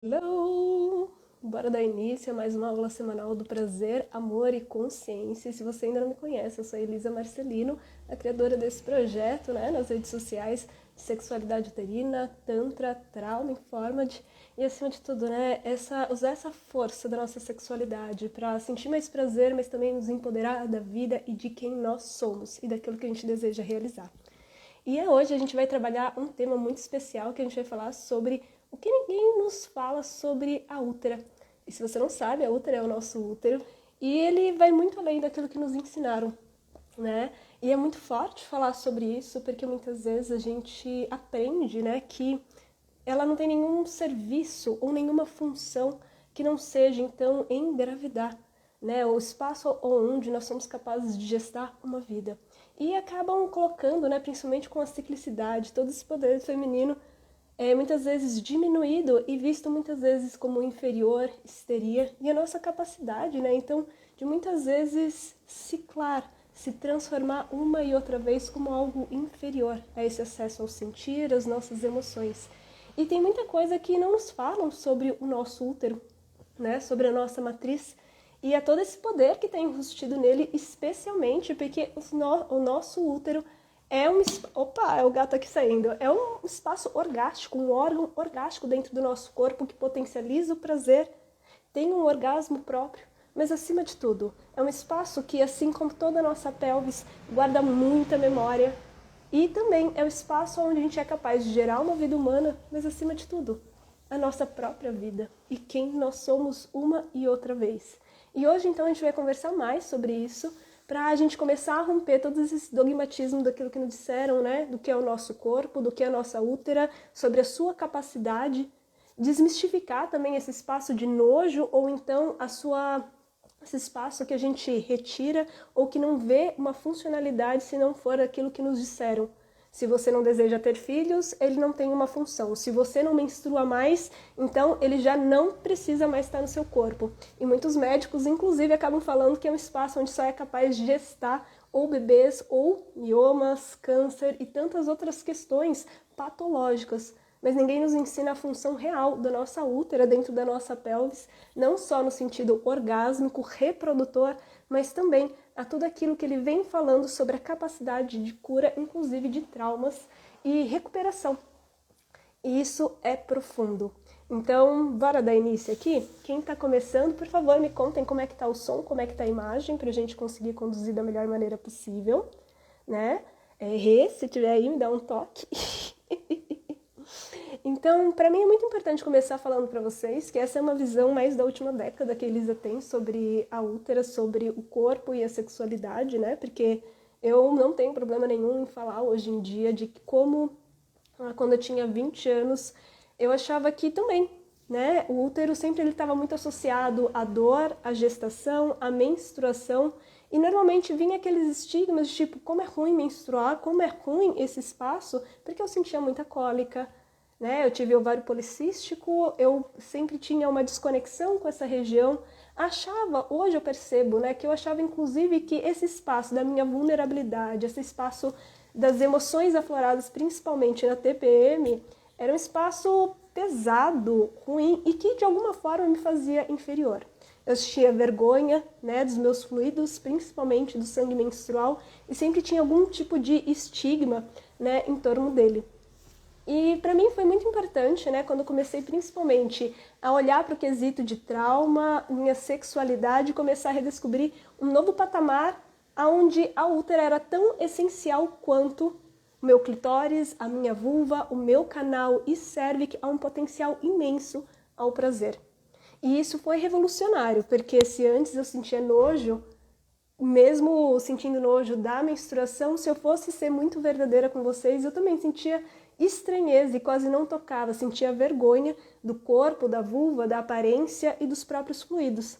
Hello! Bora dar início a mais uma aula semanal do prazer, amor e consciência. Se você ainda não me conhece, eu sou a Elisa Marcelino, a criadora desse projeto, nas redes sociais de sexualidade uterina, tantra, trauma informad e, acima de tudo, usar essa força da nossa sexualidade para sentir mais prazer, mas também nos empoderar da vida e de quem nós somos e daquilo que a gente deseja realizar. E hoje a gente vai trabalhar um tema muito especial que a gente vai falar sobre o que ninguém nos fala sobre a útera. E se você não sabe, a útera é o nosso útero e ele vai muito além daquilo que nos ensinaram, né? E é muito forte falar sobre isso porque muitas vezes a gente aprende, que ela não tem nenhum serviço ou nenhuma função que não seja, então, engravidar, o espaço onde nós somos capazes de gestar uma vida. E acabam colocando, principalmente com a ciclicidade, todo esse poder feminino muitas vezes diminuído e visto muitas vezes como inferior, histeria, e a nossa capacidade, então, de muitas vezes ciclar, se transformar uma e outra vez como algo inferior a esse acesso ao sentir, às nossas emoções. E tem muita coisa que não nos falam sobre o nosso útero, sobre a nossa matriz, e é todo esse poder que tem enrustido nele, especialmente porque o nosso útero é um... Opa, é o gato aqui saindo. É um espaço orgástico, um órgão orgástico dentro do nosso corpo que potencializa o prazer, tem um orgasmo próprio, mas acima de tudo, é um espaço que, assim como toda a nossa pelvis, guarda muita memória e também é o espaço onde a gente é capaz de gerar uma vida humana, mas acima de tudo, a nossa própria vida e quem nós somos uma e outra vez. E hoje, então, a gente vai conversar mais sobre isso, para a gente começar a romper todos esses dogmatismos daquilo que nos disseram, do que é o nosso corpo, do que é a nossa útera, sobre a sua capacidade, desmistificar também esse espaço de nojo, ou então esse espaço que a gente retira, ou que não vê uma funcionalidade se não for aquilo que nos disseram. Se você não deseja ter filhos, ele não tem uma função. Se você não menstrua mais, então ele já não precisa mais estar no seu corpo. E muitos médicos, inclusive, acabam falando que é um espaço onde só é capaz de gestar ou bebês, ou miomas, câncer e tantas outras questões patológicas. Mas ninguém nos ensina a função real da nossa útera dentro da nossa pelvis, não só no sentido orgásmico, reprodutor, mas também a tudo aquilo que ele vem falando sobre a capacidade de cura, inclusive de traumas e recuperação. E isso é profundo. Então, bora dar início aqui? Quem está começando, por favor, me contem como é que está o som, como é que está a imagem, para a gente conseguir conduzir da melhor maneira possível, se tiver aí, me dá um toque. Então, para mim é muito importante começar falando para vocês que essa é uma visão mais da última década que a Elisa tem sobre a útera, sobre o corpo e a sexualidade, porque eu não tenho problema nenhum em falar hoje em dia de como, quando eu tinha 20 anos, eu achava que também, o útero sempre estava muito associado à dor, à gestação, à menstruação, e normalmente vinha aqueles estigmas de tipo, como é ruim menstruar, como é ruim esse espaço, porque eu sentia muita cólica, eu tive ovário policístico, eu sempre tinha uma desconexão com essa região. Hoje eu percebo, que eu achava inclusive que esse espaço da minha vulnerabilidade, esse espaço das emoções afloradas, principalmente na TPM, era um espaço pesado, ruim e que de alguma forma me fazia inferior. Eu tinha vergonha, dos meus fluidos, principalmente do sangue menstrual, e sempre tinha algum tipo de estigma, em torno dele. E para mim foi muito importante, quando eu comecei principalmente a olhar para o quesito de trauma, minha sexualidade, começar a redescobrir um novo patamar onde a útera era tão essencial quanto o meu clitóris, a minha vulva, o meu canal e cervix a um potencial imenso ao prazer. E isso foi revolucionário, porque se antes eu sentia nojo, mesmo sentindo nojo da menstruação, se eu fosse ser muito verdadeira com vocês, eu também sentia estranheza e quase não tocava, sentia vergonha do corpo, da vulva, da aparência e dos próprios fluidos.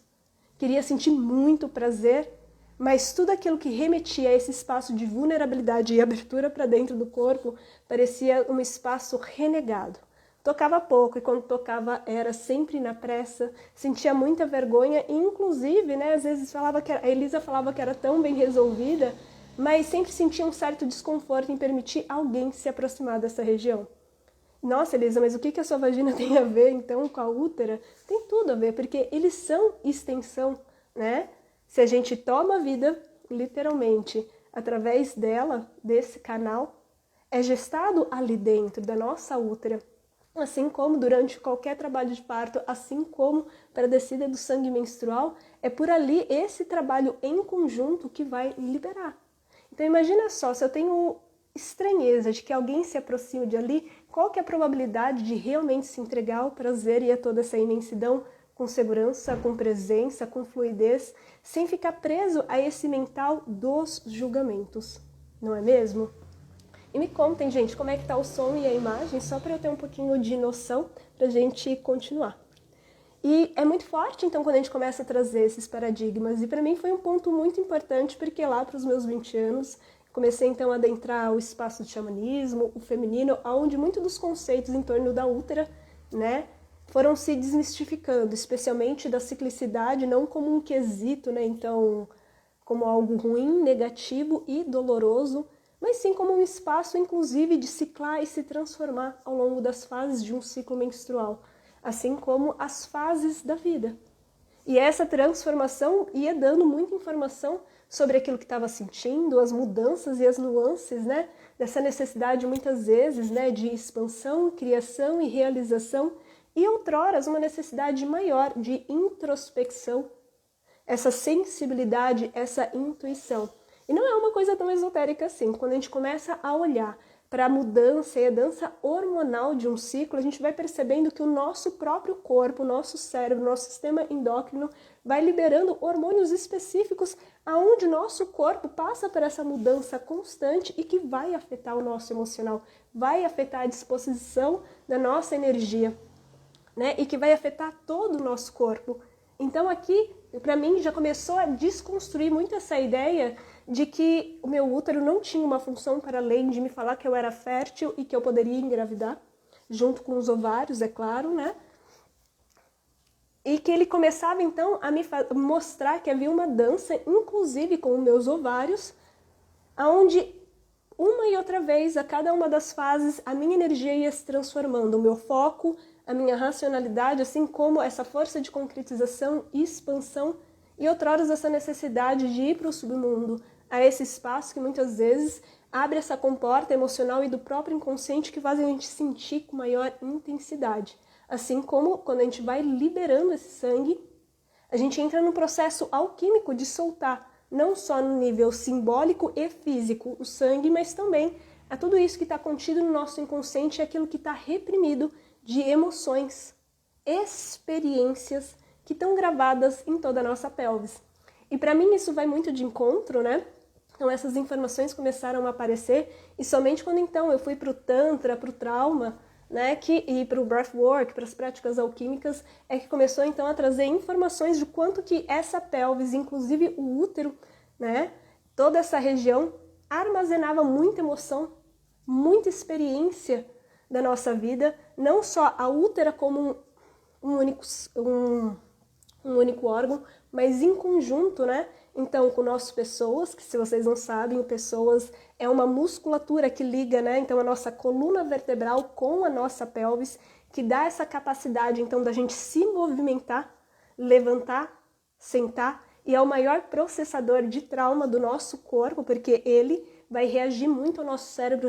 Queria sentir muito prazer, mas tudo aquilo que remetia a esse espaço de vulnerabilidade e abertura para dentro do corpo parecia um espaço renegado. Tocava pouco e quando tocava era sempre na pressa, sentia muita vergonha e inclusive, às vezes a Elisa falava que era tão bem resolvida, mas sempre sentia um certo desconforto em permitir alguém se aproximar dessa região. Nossa, Elisa, mas o que a sua vagina tem a ver, então, com a útera? Tem tudo a ver, porque eles são extensão, né? Se a gente toma a vida, literalmente, através dela, desse canal, é gestado ali dentro da nossa útera. Assim como durante qualquer trabalho de parto, assim como para a descida do sangue menstrual, é por ali esse trabalho em conjunto que vai liberar. Então imagina só, se eu tenho estranheza de que alguém se aproxime de ali, qual que é a probabilidade de realmente se entregar ao prazer e a toda essa imensidão com segurança, com presença, com fluidez, sem ficar preso a esse mental dos julgamentos, não é mesmo? E me contem, gente, como é que tá o som e a imagem, só para eu ter um pouquinho de noção para a gente continuar. E é muito forte, então, quando a gente começa a trazer esses paradigmas. E para mim foi um ponto muito importante, porque lá para os meus 20 anos, comecei então a adentrar o espaço do xamanismo, o feminino, onde muitos dos conceitos em torno da útera, né, foram se desmistificando, especialmente da ciclicidade, não como um quesito, né, então, como algo ruim, negativo e doloroso, mas sim como um espaço, inclusive, de ciclar e se transformar ao longo das fases de um ciclo menstrual, assim como as fases da vida. E essa transformação ia dando muita informação sobre aquilo que estava sentindo, as mudanças e as nuances, né, dessa necessidade, muitas vezes, né, de expansão, criação e realização, e outroras uma necessidade maior de introspecção, essa sensibilidade, essa intuição. E não é uma coisa tão esotérica assim. Quando a gente começa a olhar para a mudança e a dança hormonal de um ciclo, a gente vai percebendo que o nosso próprio corpo, o nosso cérebro, o nosso sistema endócrino vai liberando hormônios específicos aonde nosso corpo passa por essa mudança constante e que vai afetar o nosso emocional, vai afetar a disposição da nossa energia, né? E que vai afetar todo o nosso corpo. Então aqui, para mim, já começou a desconstruir muito essa ideia de que o meu útero não tinha uma função para além de me falar que eu era fértil e que eu poderia engravidar, junto com os ovários, é claro, né? E que ele começava então a me mostrar que havia uma dança, inclusive com os meus ovários, onde uma e outra vez, a cada uma das fases, a minha energia ia se transformando, o meu foco, a minha racionalidade, assim como essa força de concretização e expansão, e outroras essa necessidade de ir para o submundo, a esse espaço que muitas vezes abre essa comporta emocional e do próprio inconsciente que fazem a gente sentir com maior intensidade. Assim como quando a gente vai liberando esse sangue, a gente entra num processo alquímico de soltar, não só no nível simbólico e físico, o sangue, mas também a tudo isso que está contido no nosso inconsciente, é aquilo que está reprimido de emoções, experiências que estão gravadas em toda a nossa pelvis. E para mim isso vai muito de encontro, né? Então essas informações começaram a aparecer e somente quando então eu fui para o Tantra, para o trauma, né, e para o breathwork, para as práticas alquímicas, é que começou então a trazer informações de quanto que essa pelvis, inclusive o útero, né, toda essa região, armazenava muita emoção, muita experiência da nossa vida, não só a útera como um único órgão, mas em conjunto, né? Então, com nossas pessoas, que se vocês não sabem, o pessoas é uma musculatura que liga, né? Então, a nossa coluna vertebral com a nossa pelvis, que dá essa capacidade, então, da gente se movimentar, levantar, sentar, e é o maior processador de trauma do nosso corpo, porque ele vai reagir muito ao nosso cérebro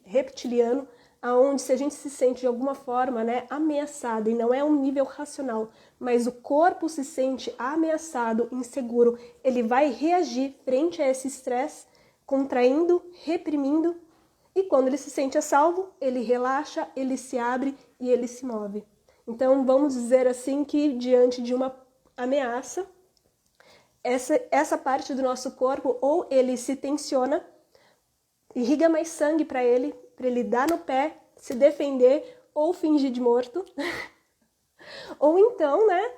reptiliano, aonde se a gente se sente de alguma forma, né, ameaçado, e não é um nível racional, mas o corpo se sente ameaçado, inseguro, ele vai reagir frente a esse estresse, contraindo, reprimindo, e quando ele se sente a salvo, ele relaxa, ele se abre e ele se move. Então vamos dizer assim que diante de uma ameaça, essa parte do nosso corpo ou ele se tensiona, irriga mais sangue para ele dar no pé, se defender ou fingir de morto. Ou então, né,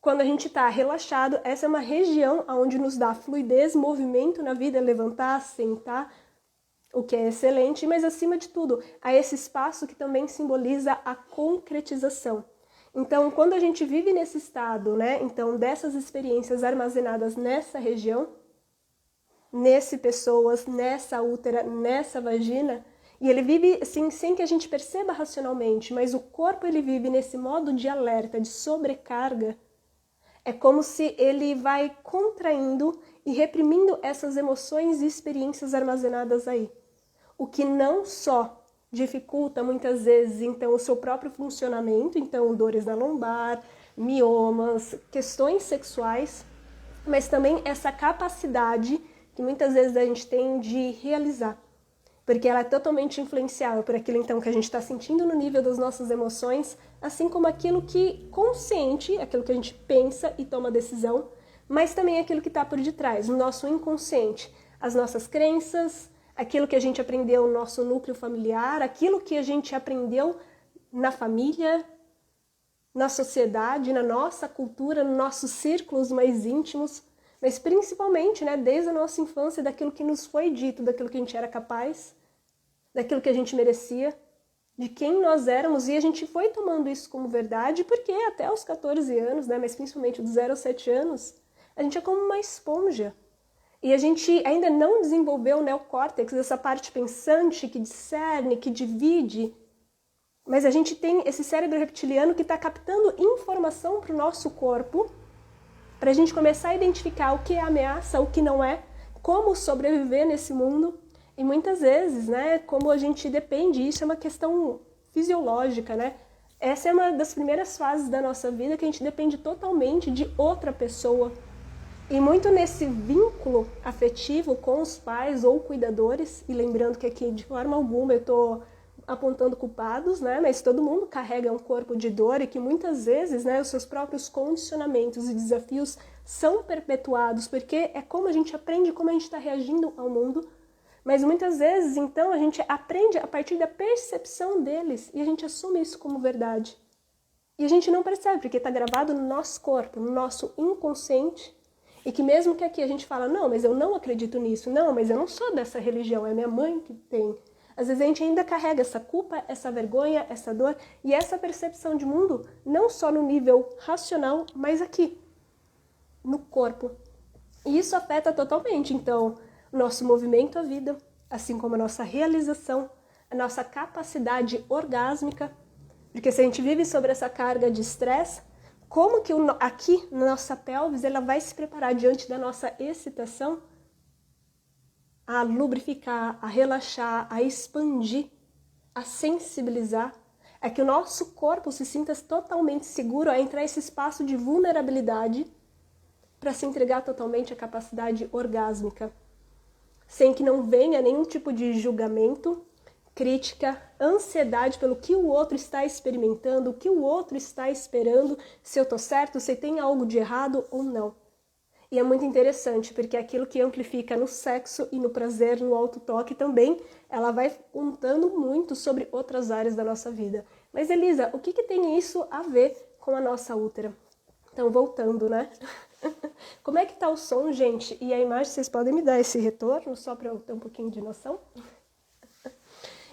quando a gente está relaxado, essa é uma região onde nos dá fluidez, movimento na vida, levantar, sentar, o que é excelente, mas acima de tudo, há esse espaço que também simboliza a concretização. Então, quando a gente vive nesse estado, né, então dessas experiências armazenadas nessa região, nesse pessoas, nessa útera, nessa vagina, E ele vive assim, sem que a gente perceba racionalmente, mas o corpo ele vive nesse modo de alerta, de sobrecarga. É como se ele vai contraindo e reprimindo essas emoções e experiências armazenadas aí. O que não só dificulta muitas vezes então o seu próprio funcionamento, então dores na lombar, miomas, questões sexuais, mas também essa capacidade que muitas vezes a gente tem de realizar. Porque ela é totalmente influenciável por aquilo então que a gente está sentindo no nível das nossas emoções, assim como aquilo que consciente, aquilo que a gente pensa e toma decisão, mas também aquilo que está por detrás, o nosso inconsciente, as nossas crenças, aquilo que a gente aprendeu no nosso núcleo familiar, aquilo que a gente aprendeu na família, na sociedade, na nossa cultura, nos nossos círculos mais íntimos, mas principalmente, né, desde a nossa infância, daquilo que nos foi dito, daquilo que a gente era capaz, daquilo que a gente merecia, de quem nós éramos, e a gente foi tomando isso como verdade, porque até os 14 anos, né, mas principalmente dos 0 aos 7 anos, a gente é como uma esponja. E a gente ainda não desenvolveu o neocórtex, essa parte pensante que discerne, que divide, mas a gente tem esse cérebro reptiliano que está captando informação para o nosso corpo, para a gente começar a identificar o que é ameaça, o que não é, como sobreviver nesse mundo. E muitas vezes, né, como a gente depende, isso é uma questão fisiológica, né? Essa é uma das primeiras fases da nossa vida que a gente depende totalmente de outra pessoa. E muito nesse vínculo afetivo com os pais ou cuidadores, e lembrando que aqui de forma alguma eu estou apontando culpados, né? Mas todo mundo carrega um corpo de dor e que muitas vezes, né, os seus próprios condicionamentos e desafios são perpetuados, porque é como a gente aprende, como a gente está reagindo ao mundo, mas muitas vezes, então, a gente aprende a partir da percepção deles e a gente assume isso como verdade. E a gente não percebe, porque está gravado no nosso corpo, no nosso inconsciente, e que mesmo que aqui a gente fala, não, mas eu não acredito nisso, não, mas eu não sou dessa religião, é minha mãe que tem. Às vezes a gente ainda carrega essa culpa, essa vergonha, essa dor e essa percepção de mundo, não só no nível racional, mas aqui, no corpo. E isso afeta totalmente, então, o nosso movimento à vida, assim como a nossa realização, a nossa capacidade orgásmica, porque se a gente vive sobre essa carga de estresse, como que aqui na nossa pelvis ela vai se preparar diante da nossa excitação a lubrificar, a relaxar, a expandir, a sensibilizar, é que o nosso corpo se sinta totalmente seguro a entrar nesse espaço de vulnerabilidade para se entregar totalmente à capacidade orgásmica, sem que não venha nenhum tipo de julgamento, crítica, ansiedade pelo que o outro está experimentando, o que o outro está esperando, se eu tô certo, se tem algo de errado ou não. E é muito interessante, porque aquilo que amplifica no sexo e no prazer, no autotoque também, ela vai contando muito sobre outras áreas da nossa vida. Mas Elisa, o que tem isso a ver com a nossa útera? Então, voltando, né? Como é que tá o som, gente? E a imagem, vocês podem me dar esse retorno, só para eu ter um pouquinho de noção?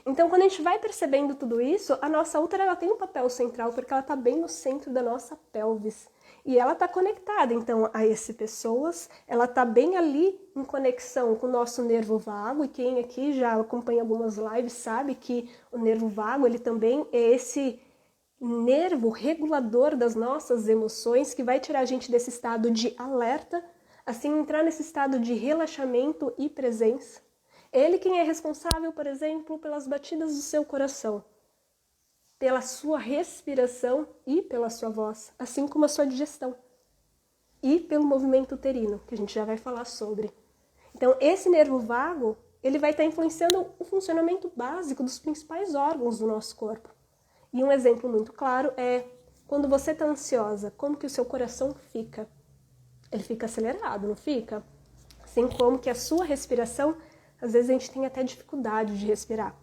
Então, quando a gente vai percebendo tudo isso, a nossa útera ela tem um papel central, porque ela está bem no centro da nossa pelvis. E ela está conectada, então, a esse pessoas, ela está bem ali em conexão com o nosso nervo vago, e quem aqui já acompanha algumas lives sabe que o nervo vago, ele também é esse nervo regulador das nossas emoções, que vai tirar a gente desse estado de alerta, assim entrar nesse estado de relaxamento e presença. Ele quem é responsável, por exemplo, pelas batidas do seu coração, pela sua respiração e pela sua voz, assim como a sua digestão. E pelo movimento uterino, que a gente já vai falar sobre. Então, esse nervo vago, ele vai estar influenciando o funcionamento básico dos principais órgãos do nosso corpo. E um exemplo muito claro é quando você está ansiosa, como que o seu coração fica? Ele fica acelerado, não fica? Assim como que a sua respiração, às vezes a gente tem até dificuldade de respirar.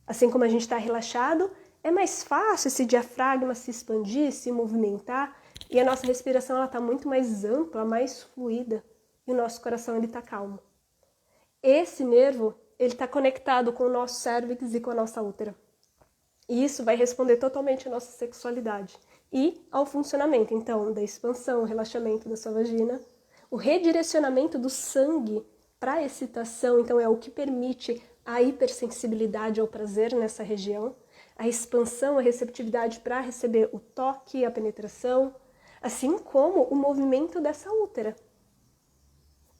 Assim como a gente está relaxado, é mais fácil esse diafragma se expandir, se movimentar, e a nossa respiração está muito mais ampla, mais fluida, e o nosso coração está calmo. Esse nervo está conectado com o nosso cérvix e com a nossa útera. E isso vai responder totalmente à nossa sexualidade e ao funcionamento, então, da expansão, o relaxamento da sua vagina, o redirecionamento do sangue para a excitação, então é o que permite a hipersensibilidade ao prazer nessa região, a expansão, a receptividade para receber o toque, a penetração, assim como o movimento dessa útera.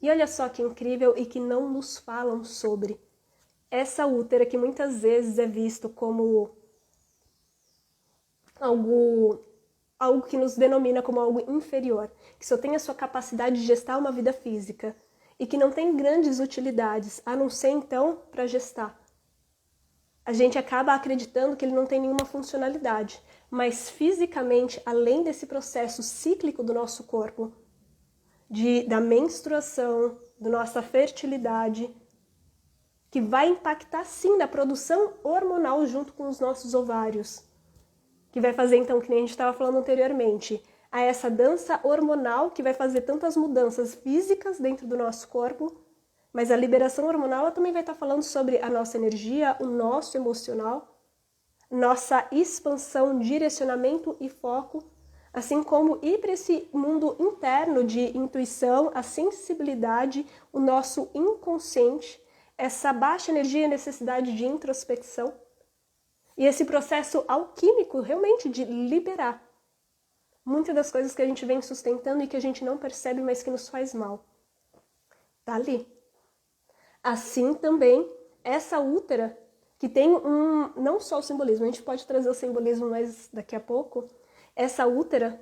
E olha só que incrível e que não nos falam sobre. Essa útera que muitas vezes é visto como algo que nos denomina como algo inferior, que só tem a sua capacidade de gestar uma vida física e que não tem grandes utilidades, a não ser então para gestar. A gente acaba acreditando que ele não tem nenhuma funcionalidade, mas fisicamente, além desse processo cíclico do nosso corpo, da menstruação, da nossa fertilidade, que vai impactar sim na produção hormonal junto com os nossos ovários, que vai fazer então, que nem a gente estava falando anteriormente, a essa dança hormonal que vai fazer tantas mudanças físicas dentro do nosso corpo, mas a liberação hormonal ela também vai estar falando sobre a nossa energia, o nosso emocional, nossa expansão, direcionamento e foco, assim como ir para esse mundo interno de intuição, a sensibilidade, o nosso inconsciente, essa baixa energia e necessidade de introspecção, e esse processo alquímico realmente de liberar muitas das coisas que a gente vem sustentando e que a gente não percebe, mas que nos faz mal. Tá ali. Assim também, essa útera, que tem não só o simbolismo, a gente pode trazer o simbolismo mais daqui a pouco, essa útera,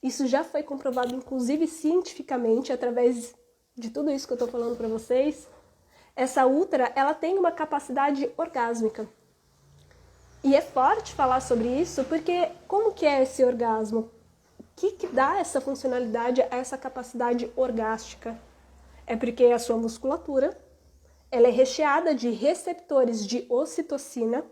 isso já foi comprovado, inclusive cientificamente, através de tudo isso que eu estou falando para vocês, essa útera, ela tem uma capacidade orgásmica. E é forte falar sobre isso, porque como que é esse orgasmo? O que dá essa funcionalidade a essa capacidade orgástica? É porque a sua musculatura, ela é recheada de receptores de ocitocina,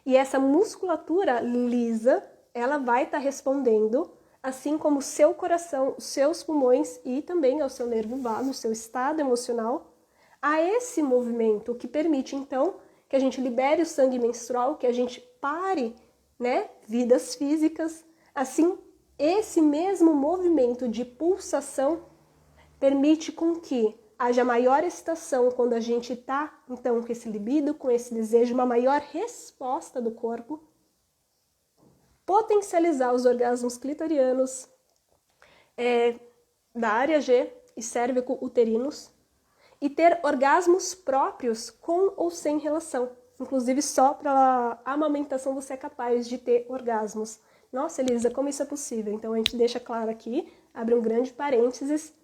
e essa musculatura lisa, ela vai estar respondendo, assim como o seu coração, os seus pulmões e também ao seu nervo vago, o seu estado emocional, a esse movimento que permite, então, que a gente libere o sangue menstrual, que a gente pare, né, vidas físicas. Assim, esse mesmo movimento de pulsação permite com que haja maior excitação quando a gente está, então, com esse libido, com esse desejo, uma maior resposta do corpo, potencializar os orgasmos clitorianos, da área G e cérvico-uterinos, e ter orgasmos próprios com ou sem relação. Inclusive, só para a amamentação você é capaz de ter orgasmos. Nossa, Elisa, como isso é possível? Então, a gente deixa claro aqui, abre um grande parênteses,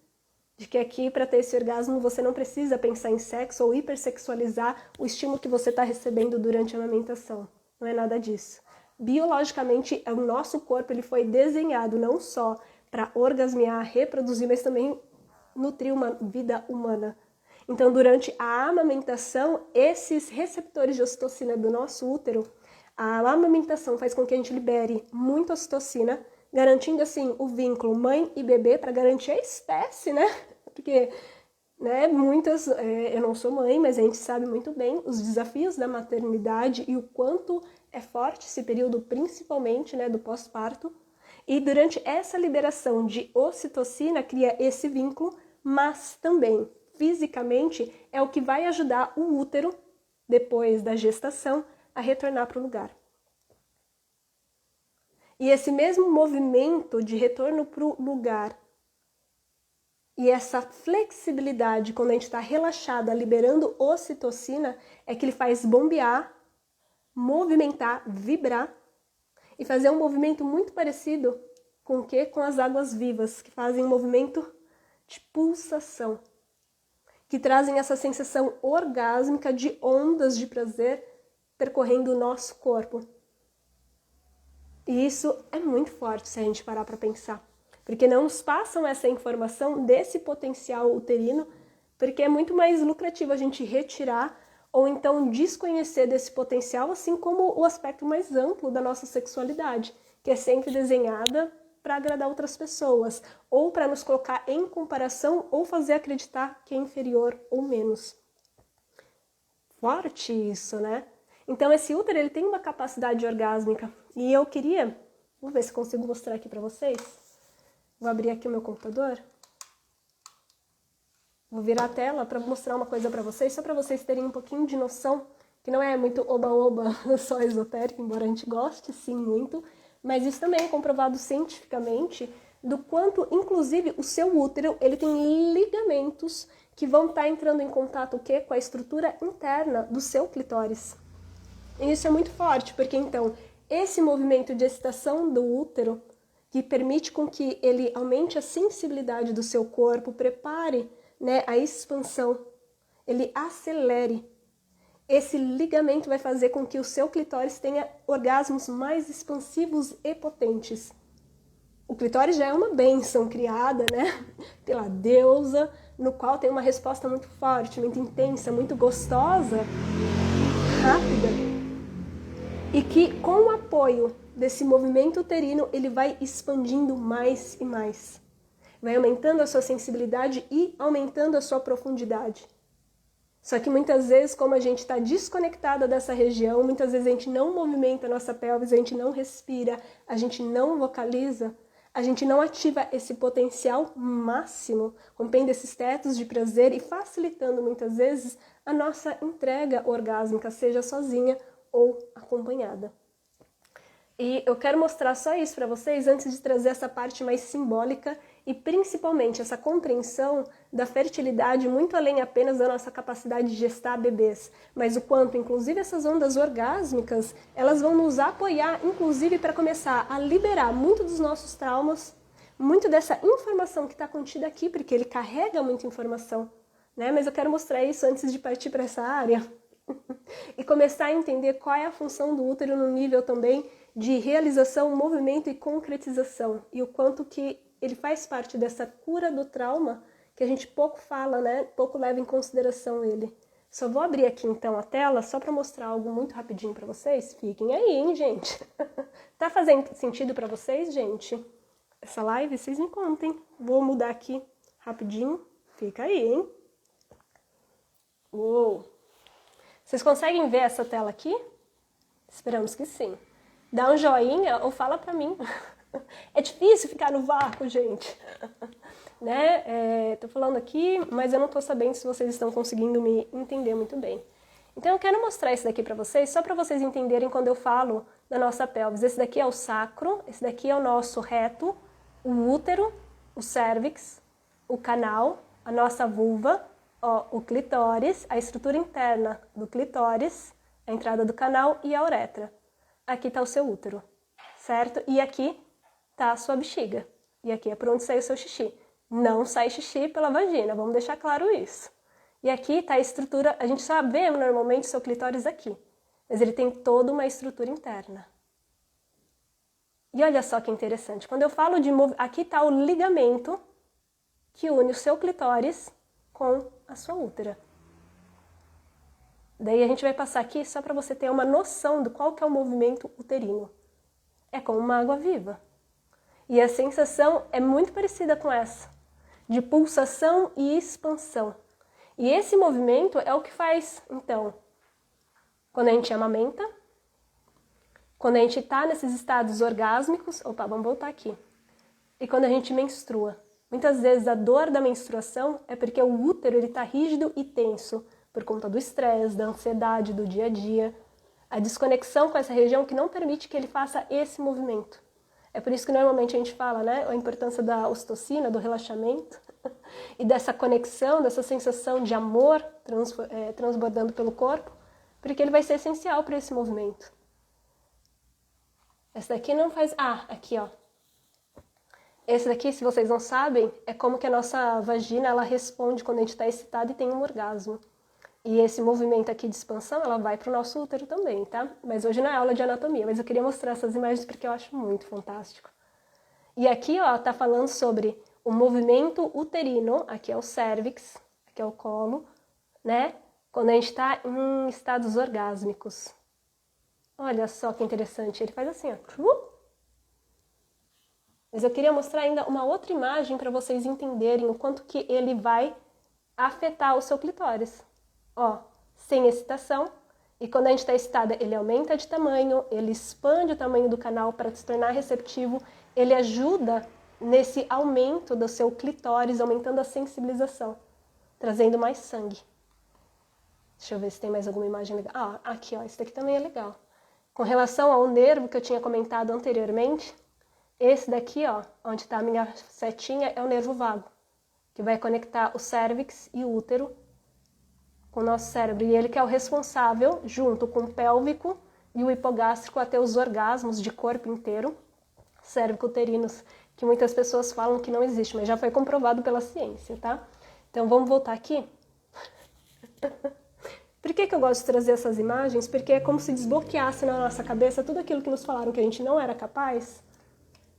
de que aqui, para ter esse orgasmo, você não precisa pensar em sexo ou hipersexualizar o estímulo que você está recebendo durante a amamentação. Não é nada disso. Biologicamente, o nosso corpo ele foi desenhado não só para orgasmear, reproduzir, mas também nutrir uma vida humana. Então, durante a amamentação, esses receptores de ocitocina do nosso útero, a amamentação faz com que a gente libere muita ocitocina, garantindo, assim, o vínculo mãe e bebê para garantir a espécie, né? Porque, né, eu não sou mãe, mas a gente sabe muito bem os desafios da maternidade e o quanto é forte esse período, principalmente, né, do pós-parto. E durante essa liberação de ocitocina, cria esse vínculo, mas também fisicamente é o que vai ajudar o útero, depois da gestação, a retornar para o lugar. E esse mesmo movimento de retorno para o lugar e essa flexibilidade, quando a gente está relaxada, liberando ocitocina, é que ele faz bombear, movimentar, vibrar e fazer um movimento muito parecido com o quê? Com as águas vivas, que fazem um movimento de pulsação, que trazem essa sensação orgásmica de ondas de prazer percorrendo o nosso corpo. E isso é muito forte se a gente parar para pensar, porque não nos passam essa informação desse potencial uterino, porque é muito mais lucrativo a gente retirar ou então desconhecer desse potencial, assim como o aspecto mais amplo da nossa sexualidade, que é sempre desenhada para agradar outras pessoas, ou para nos colocar em comparação ou fazer acreditar que é inferior ou menos. Forte isso, né? Então esse útero ele tem uma capacidade orgásmica e eu queria, vou ver se consigo mostrar aqui para vocês. Vou abrir aqui o meu computador. Vou virar a tela para mostrar uma coisa para vocês, só para vocês terem um pouquinho de noção, que não é muito oba-oba, só esotérico, embora a gente goste, sim, muito, mas isso também é comprovado cientificamente, do quanto, inclusive, o seu útero, ele tem ligamentos que vão estar entrando em contato o quê? Com a estrutura interna do seu clitóris. E isso é muito forte, porque então, esse movimento de excitação do útero, que permite com que ele aumente a sensibilidade do seu corpo, prepare, né, a expansão, ele acelere. Esse ligamento vai fazer com que o seu clitóris tenha orgasmos mais expansivos e potentes. O clitóris já é uma bênção criada, né, pela deusa, no qual tem uma resposta muito forte, muito intensa, muito gostosa, rápida, e que com o apoio desse movimento uterino ele vai expandindo mais e mais, vai aumentando a sua sensibilidade e aumentando a sua profundidade. Só que muitas vezes, como a gente está desconectada dessa região, muitas vezes a gente não movimenta a nossa pelvis, a gente não respira, a gente não vocaliza, a gente não ativa esse potencial máximo, rompendo esses tetos de prazer e facilitando muitas vezes a nossa entrega orgásmica, seja sozinha ou acompanhada. E eu quero mostrar só isso para vocês antes de trazer essa parte mais simbólica e principalmente essa compreensão da fertilidade muito além apenas da nossa capacidade de gestar bebês, mas o quanto, inclusive, essas ondas orgásmicas, elas vão nos apoiar, inclusive, para começar a liberar muito dos nossos traumas, muito dessa informação que está contida aqui, porque ele carrega muita informação, né? Mas eu quero mostrar isso antes de partir para essa área e começar a entender qual é a função do útero no nível também de realização, movimento e concretização, e o quanto que ele faz parte dessa cura do trauma que a gente pouco fala, né? Pouco leva em consideração ele. Só vou abrir aqui então a tela só para mostrar algo muito rapidinho para vocês. Fiquem aí, hein, gente? Tá fazendo sentido para vocês, gente? Essa live, vocês me contem. Vou mudar aqui rapidinho. Fica aí, hein? Uou! Vocês conseguem ver essa tela aqui? Esperamos que sim. Dá um joinha ou fala pra mim. É difícil ficar no vácuo, gente. Né? Tô falando aqui, mas eu não tô sabendo se vocês estão conseguindo me entender muito bem. Então eu quero mostrar isso daqui pra vocês, só pra vocês entenderem quando eu falo da nossa pelvis. Esse daqui é o sacro, esse daqui é o nosso reto, o útero, o cérvix, o canal, a nossa vulva, ó, o clitóris, a estrutura interna do clitóris, a entrada do canal e a uretra. Aqui está o seu útero, certo? E aqui está a sua bexiga. E aqui é por onde sai o seu xixi. Não sai xixi pela vagina, vamos deixar claro isso. E aqui está a estrutura, a gente só vê normalmente o seu clitóris aqui, mas ele tem toda uma estrutura interna. E olha só que interessante, quando eu falo de aqui está o ligamento que une o seu clitóris com a sua útera. Daí a gente vai passar aqui só para você ter uma noção do qual que é o movimento uterino. É como uma água viva. E a sensação é muito parecida com essa, de pulsação e expansão. E esse movimento é o que faz, então, quando a gente amamenta, quando a gente está nesses estados orgásmicos, opa, vamos voltar aqui, e quando a gente menstrua. Muitas vezes a dor da menstruação é porque o útero está rígido e tenso, por conta do estresse, da ansiedade, do dia a dia, a desconexão com essa região que não permite que ele faça esse movimento. É por isso que normalmente a gente fala, né, a importância da ocitocina, do relaxamento, e dessa conexão, dessa sensação de amor transbordando pelo corpo, porque ele vai ser essencial para esse movimento. Essa daqui não faz... Ah, aqui, ó. Esse daqui, se vocês não sabem, é como que a nossa vagina ela responde quando a gente está excitada e tem um orgasmo. E esse movimento aqui de expansão, ela vai para o nosso útero também, tá? Mas hoje não é aula de anatomia, mas eu queria mostrar essas imagens porque eu acho muito fantástico. E aqui, ó, tá falando sobre o movimento uterino, aqui é o cérvix, aqui é o colo, né? Quando a gente está em estados orgásmicos. Olha só que interessante, ele faz assim, ó. Mas eu queria mostrar ainda uma outra imagem para vocês entenderem o quanto que ele vai afetar o seu clitóris. Ó, sem excitação, e quando a gente está excitada, ele aumenta de tamanho, ele expande o tamanho do canal para se tornar receptivo, ele ajuda nesse aumento do seu clitóris, aumentando a sensibilização. trazendo mais sangue. Deixa eu ver se tem mais alguma imagem legal. Ah, aqui, ó, esse daqui também é legal. Com relação ao nervo que eu tinha comentado anteriormente, esse daqui, ó, onde está a minha setinha, é o nervo vago, que vai conectar o cérvix e o útero com o nosso cérebro. E ele que é o responsável, junto com o pélvico e o hipogástrico, até os orgasmos de corpo inteiro, cérvico-uterinos, que muitas pessoas falam que não existe, mas já foi comprovado pela ciência, tá? Então vamos voltar aqui. Por que eu gosto de trazer essas imagens? Porque é como se desbloqueasse na nossa cabeça tudo aquilo que nos falaram que a gente não era capaz,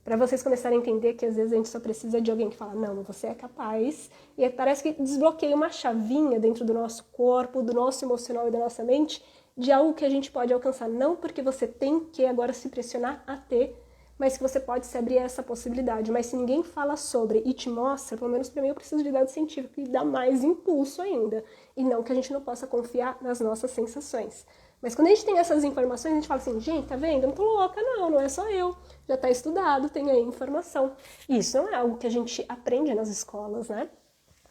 para vocês começarem a entender que às vezes a gente só precisa de alguém que fala, não, você é capaz, e parece que desbloqueia uma chavinha dentro do nosso corpo, do nosso emocional e da nossa mente, de algo que a gente pode alcançar, não porque você tem que agora se pressionar a ter, mas que você pode se abrir a essa possibilidade. Mas se ninguém fala sobre e te mostra, pelo menos para mim eu preciso de dado científico e dá mais impulso ainda. E não que a gente não possa confiar nas nossas sensações. Mas quando a gente tem essas informações, a gente fala assim, gente, tá vendo? Eu não tô louca não é só eu. Já tá estudado, tem aí informação. E isso não é algo que a gente aprende nas escolas, né?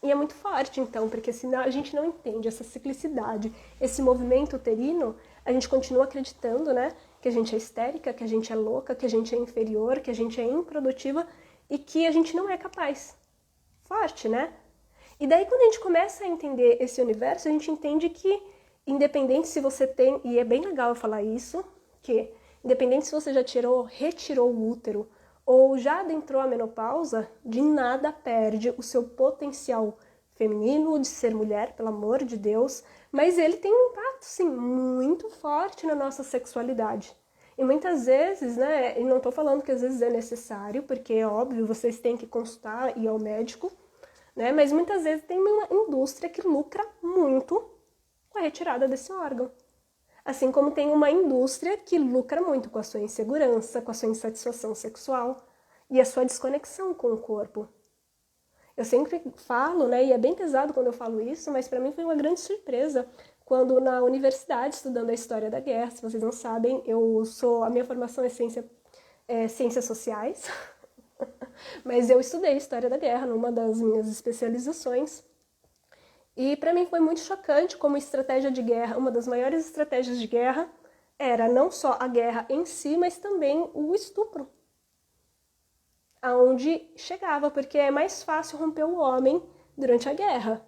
E é muito forte, então, porque se a gente não entende essa ciclicidade, esse movimento uterino, a gente continua acreditando, né, que a gente é histérica, que a gente é louca, que a gente é inferior, que a gente é improdutiva e que a gente não é capaz. Forte, né? E daí, quando a gente começa a entender esse universo, a gente entende que, independente se você tem, e é bem legal eu falar isso, que independente se você já retirou o útero, ou já adentrou a menopausa, de nada perde o seu potencial feminino de ser mulher, pelo amor de Deus, mas ele tem um impacto, sim, muito forte na nossa sexualidade. E muitas vezes, né, e não estou falando que às vezes é necessário, porque é óbvio, vocês têm que consultar e ir ao médico, né, mas muitas vezes tem uma indústria que lucra muito com a retirada desse órgão. Assim como tem uma indústria que lucra muito com a sua insegurança, com a sua insatisfação sexual e a sua desconexão com o corpo. Eu sempre falo, né, e é bem pesado quando eu falo isso, mas para mim foi uma grande surpresa quando na universidade, estudando a história da guerra, se vocês não sabem, a minha formação é ciências sociais, mas eu estudei história da guerra numa das minhas especializações. E para mim foi muito chocante como estratégia de guerra, uma das maiores estratégias de guerra era não só a guerra em si, mas também o estupro. Aonde chegava, porque é mais fácil romper o homem durante a guerra.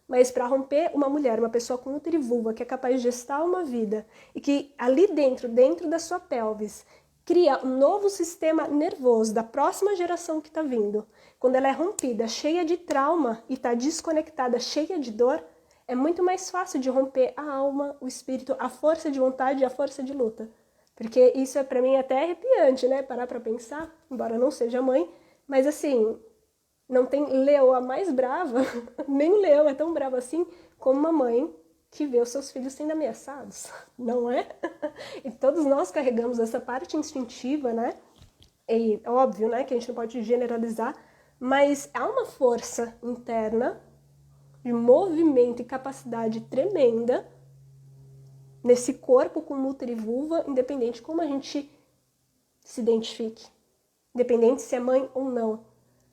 Mas para romper uma mulher, uma pessoa com útero e vulva, que é capaz de gestar uma vida, e que ali dentro da sua pelvis, cria um novo sistema nervoso da próxima geração que está vindo. Quando ela é rompida, cheia de trauma e está desconectada, cheia de dor, é muito mais fácil de romper a alma, o espírito, a força de vontade e a força de luta. Porque isso é para mim até arrepiante, né? Parar para pensar, embora não seja mãe, mas assim, não tem leoa mais brava, nem o leão é tão bravo assim como uma mãe que vê os seus filhos sendo ameaçados, não é? E todos nós carregamos essa parte instintiva, né? E óbvio, né, que a gente não pode generalizar, mas há uma força interna de movimento e capacidade tremenda nesse corpo com útero e vulva, independente de como a gente se identifique, independente se é mãe ou não.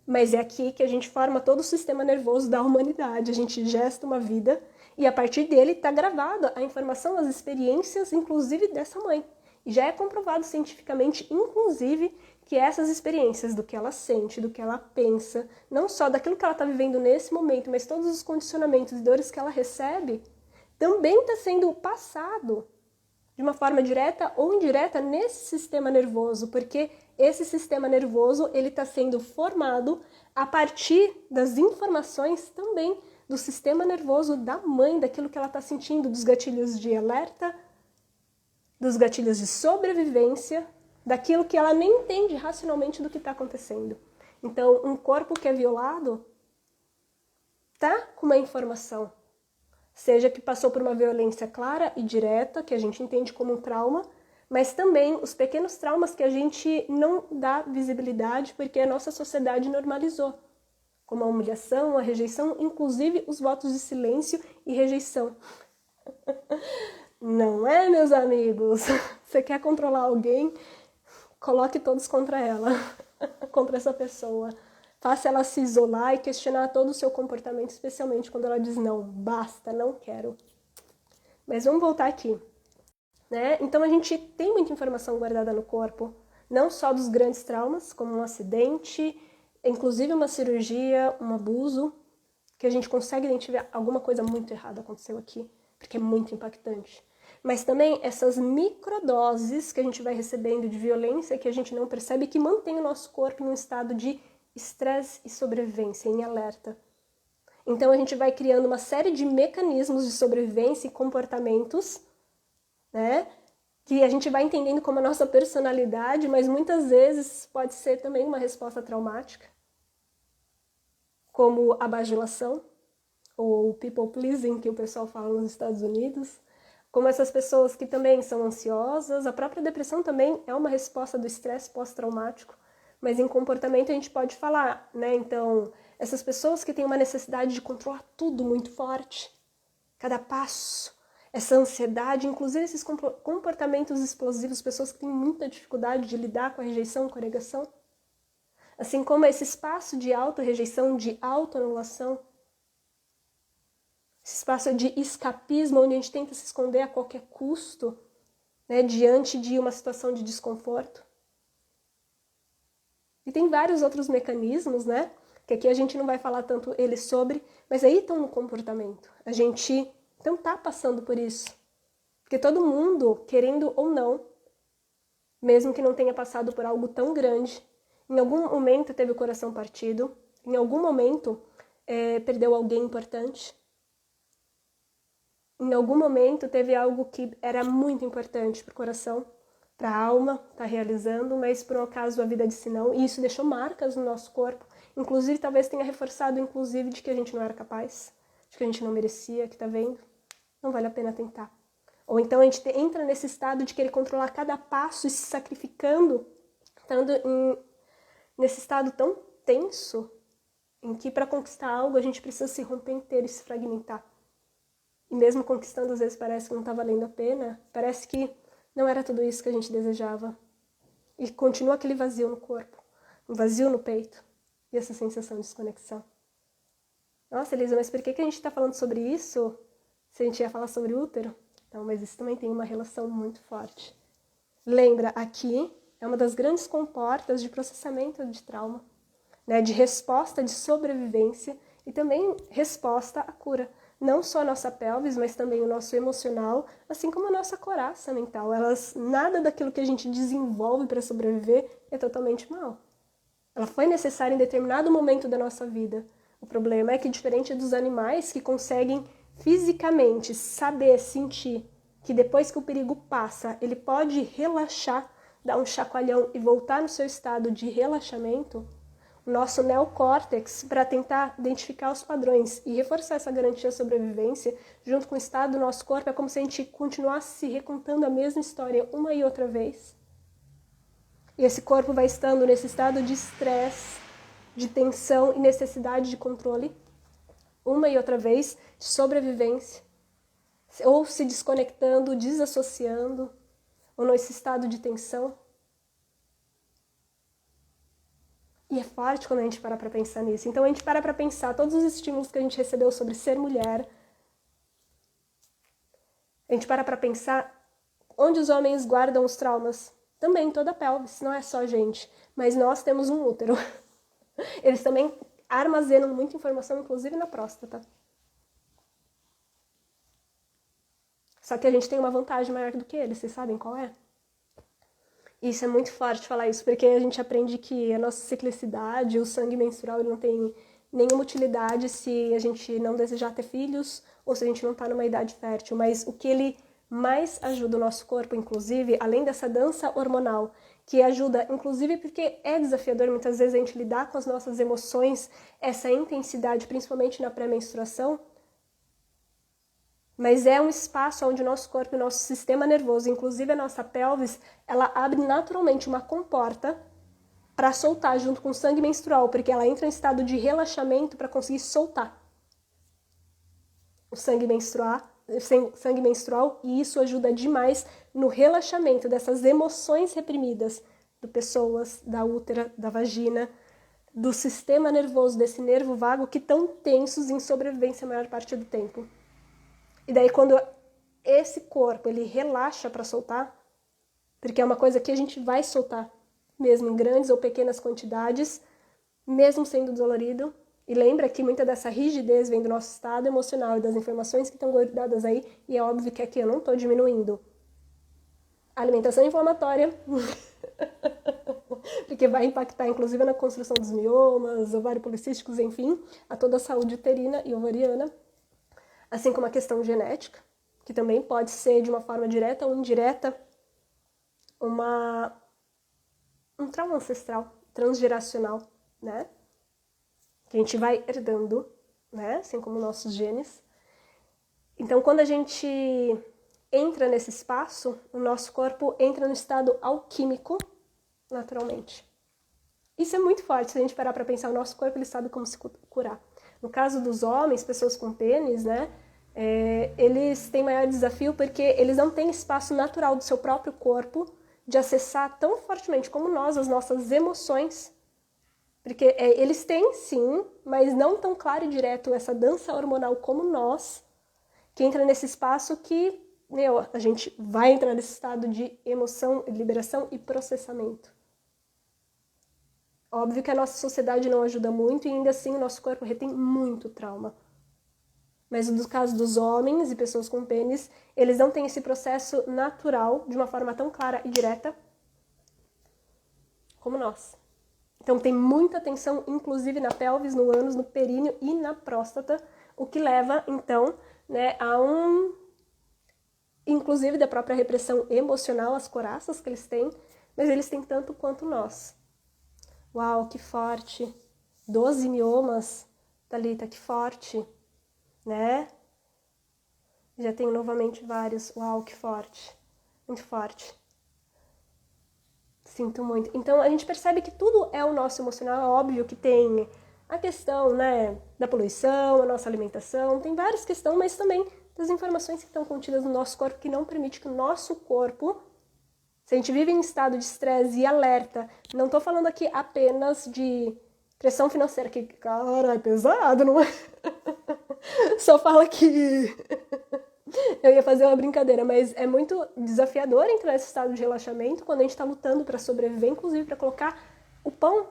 Mas é aqui que a gente forma todo o sistema nervoso da humanidade, a gente gesta uma vida e a partir dele está gravada a informação, as experiências, inclusive dessa mãe. E já é comprovado cientificamente, inclusive, que essas experiências do que ela sente, do que ela pensa, não só daquilo que ela está vivendo nesse momento, mas todos os condicionamentos e dores que ela recebe, também está sendo passado de uma forma direta ou indireta nesse sistema nervoso, porque esse sistema nervoso ele está sendo formado a partir das informações também do sistema nervoso da mãe, daquilo que ela está sentindo, dos gatilhos de alerta, dos gatilhos de sobrevivência, daquilo que ela nem entende racionalmente do que está acontecendo. Então, um corpo que é violado tá com uma informação, seja que passou por uma violência clara e direta, que a gente entende como um trauma, mas também os pequenos traumas que a gente não dá visibilidade porque a nossa sociedade normalizou, como a humilhação, a rejeição, inclusive os votos de silêncio e rejeição. Não é, meus amigos? Você quer controlar alguém? Coloque todos contra ela, contra essa pessoa. faça ela se isolar e questionar todo o seu comportamento, especialmente quando ela diz não, basta, não quero. Mas vamos voltar aqui, né? Então a gente tem muita informação guardada no corpo, não só dos grandes traumas, como um acidente, inclusive uma cirurgia, um abuso, que a gente consegue identificar alguma coisa muito errada aconteceu aqui, porque é muito impactante. Mas também essas microdoses que a gente vai recebendo de violência que a gente não percebe, que mantém o nosso corpo em um estado de estresse e sobrevivência, em alerta. Então a gente vai criando uma série de mecanismos de sobrevivência e comportamentos, né, que a gente vai entendendo como a nossa personalidade, mas muitas vezes pode ser também uma resposta traumática, como a bajulação, ou people pleasing, que o pessoal fala nos Estados Unidos, como essas pessoas que também são ansiosas. A própria depressão também é uma resposta do estresse pós-traumático, mas em comportamento a gente pode falar, né? Então, essas pessoas que têm uma necessidade de controlar tudo muito forte, cada passo, essa ansiedade, inclusive esses comportamentos explosivos, pessoas que têm muita dificuldade de lidar com a rejeição, com a negação, assim como esse espaço de auto-rejeição, de auto-anulação, esse espaço de escapismo, onde a gente tenta se esconder a qualquer custo, né, diante de uma situação de desconforto. E tem vários outros mecanismos, né, que aqui a gente não vai falar tanto eles sobre, mas aí estão no comportamento. A gente então tá passando por isso. Porque todo mundo, querendo ou não, mesmo que não tenha passado por algo tão grande, em algum momento teve o coração partido, em algum momento perdeu alguém importante, em algum momento teve algo que era muito importante para o coração, para a alma, está realizando, mas por um acaso a vida disse não, e isso deixou marcas no nosso corpo, inclusive talvez tenha reforçado, inclusive, de que a gente não era capaz, de que a gente não merecia, que tá vendo, não vale a pena tentar. Ou então a gente entra nesse estado de querer controlar cada passo e se sacrificando, estando nesse estado tão tenso, em que para conquistar algo a gente precisa se romper inteiro e se fragmentar. E mesmo conquistando, às vezes parece que não está valendo a pena, parece que não era tudo isso que a gente desejava. E continua aquele vazio no corpo, um vazio no peito, e essa sensação de desconexão. Nossa, Elisa, mas por que a gente está falando sobre isso se a gente ia falar sobre útero? Não, mas isso também tem uma relação muito forte. Lembra, aqui é uma das grandes comportas de processamento de trauma, né, de resposta de sobrevivência e também resposta à cura. Não só a nossa pelvis, mas também o nosso emocional, assim como a nossa coraça mental. Nada daquilo que a gente desenvolve para sobreviver é totalmente mal. Ela foi necessária em determinado momento da nossa vida. O problema é que, diferente dos animais que conseguem fisicamente saber, sentir que depois que o perigo passa, ele pode relaxar, dar um chacoalhão e voltar no seu estado de relaxamento, o nosso neocórtex, para tentar identificar os padrões e reforçar essa garantia de sobrevivência, junto com o estado do nosso corpo, é como se a gente continuasse se recontando a mesma história uma e outra vez. E esse corpo vai estando nesse estado de estresse, de tensão e necessidade de controle, uma e outra vez, de sobrevivência, ou se desconectando, desassociando, ou nesse estado de tensão. E é forte quando a gente para pensar nisso. Então a gente para pensar todos os estímulos que a gente recebeu sobre ser mulher. A gente para pensar onde os homens guardam os traumas. Também toda a pelvis, não é só a gente. Mas nós temos um útero. Eles também armazenam muita informação, inclusive na próstata. Só que a gente tem uma vantagem maior do que eles, vocês sabem qual é? Isso é muito forte falar isso, porque a gente aprende que a nossa ciclicidade, o sangue menstrual, ele não tem nenhuma utilidade se a gente não desejar ter filhos ou se a gente não está numa idade fértil. Mas o que ele mais ajuda o nosso corpo, inclusive, além dessa dança hormonal, que ajuda, inclusive porque é desafiador muitas vezes a gente lidar com as nossas emoções, essa intensidade, principalmente na pré-menstruação, mas é um espaço onde o nosso corpo e o nosso sistema nervoso, inclusive a nossa pelvis, ela abre naturalmente uma comporta para soltar junto com o sangue menstrual, porque ela entra em estado de relaxamento para conseguir soltar o sangue menstrual, e isso ajuda demais no relaxamento dessas emoções reprimidas de pessoas, da útera, da vagina, do sistema nervoso, desse nervo vago, que estão tensos em sobrevivência a maior parte do tempo. E daí quando esse corpo ele relaxa para soltar, porque é uma coisa que a gente vai soltar, mesmo em grandes ou pequenas quantidades, mesmo sendo dolorido. E lembra que muita dessa rigidez vem do nosso estado emocional e das informações que estão guardadas aí, e é óbvio que aqui eu não estou diminuindo a alimentação inflamatória, porque vai impactar inclusive na construção dos miomas, ovários policísticos, enfim, a toda a saúde uterina e ovariana, assim como a questão genética, que também pode ser de uma forma direta ou indireta um trauma ancestral, transgeracional, né? Que a gente vai herdando, né? Assim como nossos genes. Então, quando a gente entra nesse espaço, o nosso corpo entra no estado alquímico naturalmente. Isso é muito forte, se a gente parar para pensar, o nosso corpo ele sabe como se curar. No caso dos homens, pessoas com pênis, né? Eles têm maior desafio porque eles não têm espaço natural do seu próprio corpo de acessar tão fortemente como nós as nossas emoções. Porque eles têm, sim, mas não tão claro e direto essa dança hormonal como nós, que entra nesse espaço que, a gente vai entrar nesse estado de emoção, liberação e processamento. Óbvio que a nossa sociedade não ajuda muito e ainda assim o nosso corpo retém muito trauma. Mas no caso dos homens e pessoas com pênis, eles não têm esse processo natural de uma forma tão clara e direta como nós. Então tem muita tensão, inclusive na pelvis, no ânus, no períneo e na próstata, o que leva, então, né, a inclusive da própria repressão emocional, as coraças que eles têm, mas eles têm tanto quanto nós. Uau, que forte! 12 miomas, Thalita, que forte! Né? Já tenho novamente vários. Uau, que forte! Muito forte. Sinto muito. Então, a gente percebe que tudo é o nosso emocional. É óbvio que tem a questão, né, da poluição, a nossa alimentação. Tem várias questões, mas também das informações que estão contidas no nosso corpo que não permite que o nosso corpo... Se a gente vive em estado de estresse e alerta, não estou falando aqui apenas de pressão financeira, que, cara, é pesado, não é? Só fala que... Eu ia fazer uma brincadeira, mas é muito desafiador entrar nesse estado de relaxamento quando a gente está lutando para sobreviver, inclusive para colocar o pão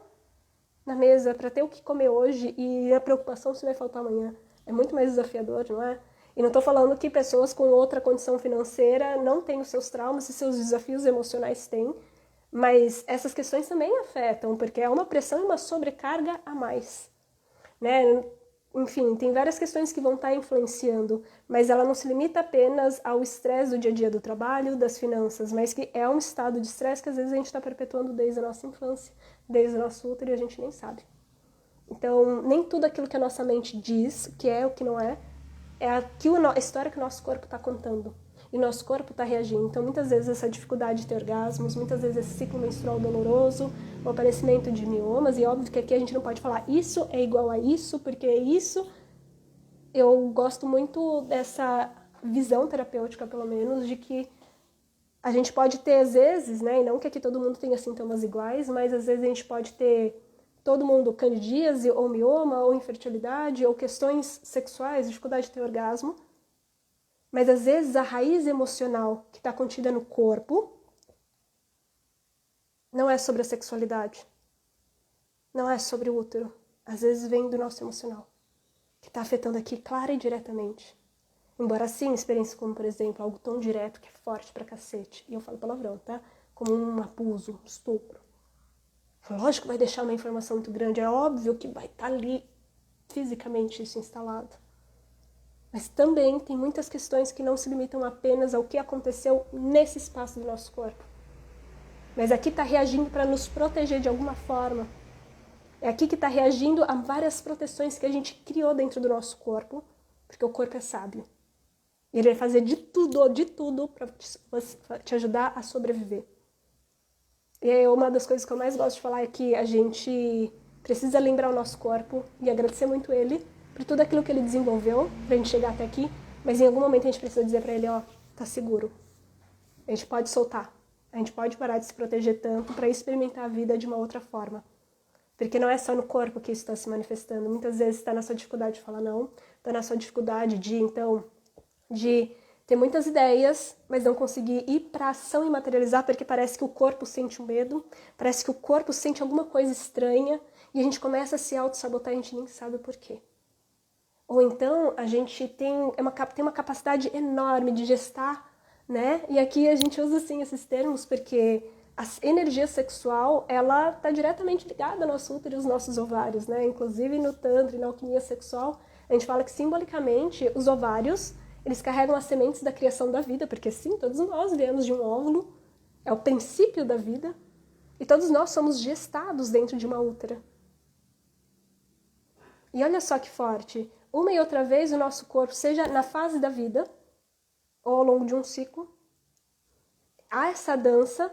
na mesa, para ter o que comer hoje e a preocupação se vai faltar amanhã. É muito mais desafiador, não é? E não estou falando que pessoas com outra condição financeira não têm os seus traumas e seus desafios emocionais têm, mas essas questões também afetam, porque é uma pressão e uma sobrecarga a mais, né? Enfim, tem várias questões que vão estar influenciando, mas ela não se limita apenas ao estresse do dia a dia do trabalho, das finanças, mas que é um estado de estresse que às vezes a gente está perpetuando desde a nossa infância, desde o nosso útero e a gente nem sabe. Então, nem tudo aquilo que a nossa mente diz, o que é, o que não é a história que o nosso corpo está contando. E o nosso corpo está reagindo. Então, muitas vezes, essa dificuldade de ter orgasmos, muitas vezes esse ciclo menstrual doloroso, o aparecimento de miomas, e óbvio que aqui a gente não pode falar isso é igual a isso, porque isso... Eu gosto muito dessa visão terapêutica, pelo menos, de que a gente pode ter, às vezes, né, e não que aqui todo mundo tenha sintomas iguais, mas às vezes a gente pode ter todo mundo candidíase, ou mioma, ou infertilidade, ou questões sexuais, dificuldade de ter orgasmo. Mas às vezes a raiz emocional que está contida no corpo não é sobre a sexualidade, não é sobre o útero. Às vezes vem do nosso emocional, que está afetando aqui clara e diretamente. Embora sim, experiências como, por exemplo, algo tão direto que é forte pra cacete, e eu falo palavrão, tá? Como um abuso, um estupro. Lógico que vai deixar uma informação muito grande, é óbvio que vai estar ali fisicamente isso instalado. Mas também tem muitas questões que não se limitam apenas ao que aconteceu nesse espaço do nosso corpo. Mas aqui está reagindo para nos proteger de alguma forma. É aqui que está reagindo a várias proteções que a gente criou dentro do nosso corpo, porque o corpo é sábio. E ele vai fazer de tudo para te ajudar a sobreviver. E uma das coisas que eu mais gosto de falar é que a gente precisa lembrar o nosso corpo e agradecer muito ele por tudo aquilo que ele desenvolveu pra gente chegar até aqui, mas em algum momento a gente precisa dizer pra ele, ó, tá seguro. A gente pode soltar. A gente pode parar de se proteger tanto pra experimentar a vida de uma outra forma. Porque não é só no corpo que isso está se manifestando. Muitas vezes está na sua dificuldade de falar não, está na sua dificuldade de ter muitas ideias, mas não conseguir ir para a ação e materializar, porque parece que o corpo sente um medo, parece que o corpo sente alguma coisa estranha, e a gente começa a se auto-sabotar e a gente nem sabe por quê. Ou então a gente tem uma capacidade enorme de gestar, né? E aqui a gente usa assim esses termos porque a energia sexual, ela está diretamente ligada ao nosso útero e aos nossos ovários, né? Inclusive no Tantra e na alquimia sexual, a gente fala que simbolicamente os ovários, eles carregam as sementes da criação da vida, porque sim, todos nós viemos de um óvulo, é o princípio da vida, e todos nós somos gestados dentro de uma útera. E olha só que forte, uma e outra vez o nosso corpo, seja na fase da vida, ou ao longo de um ciclo, há essa dança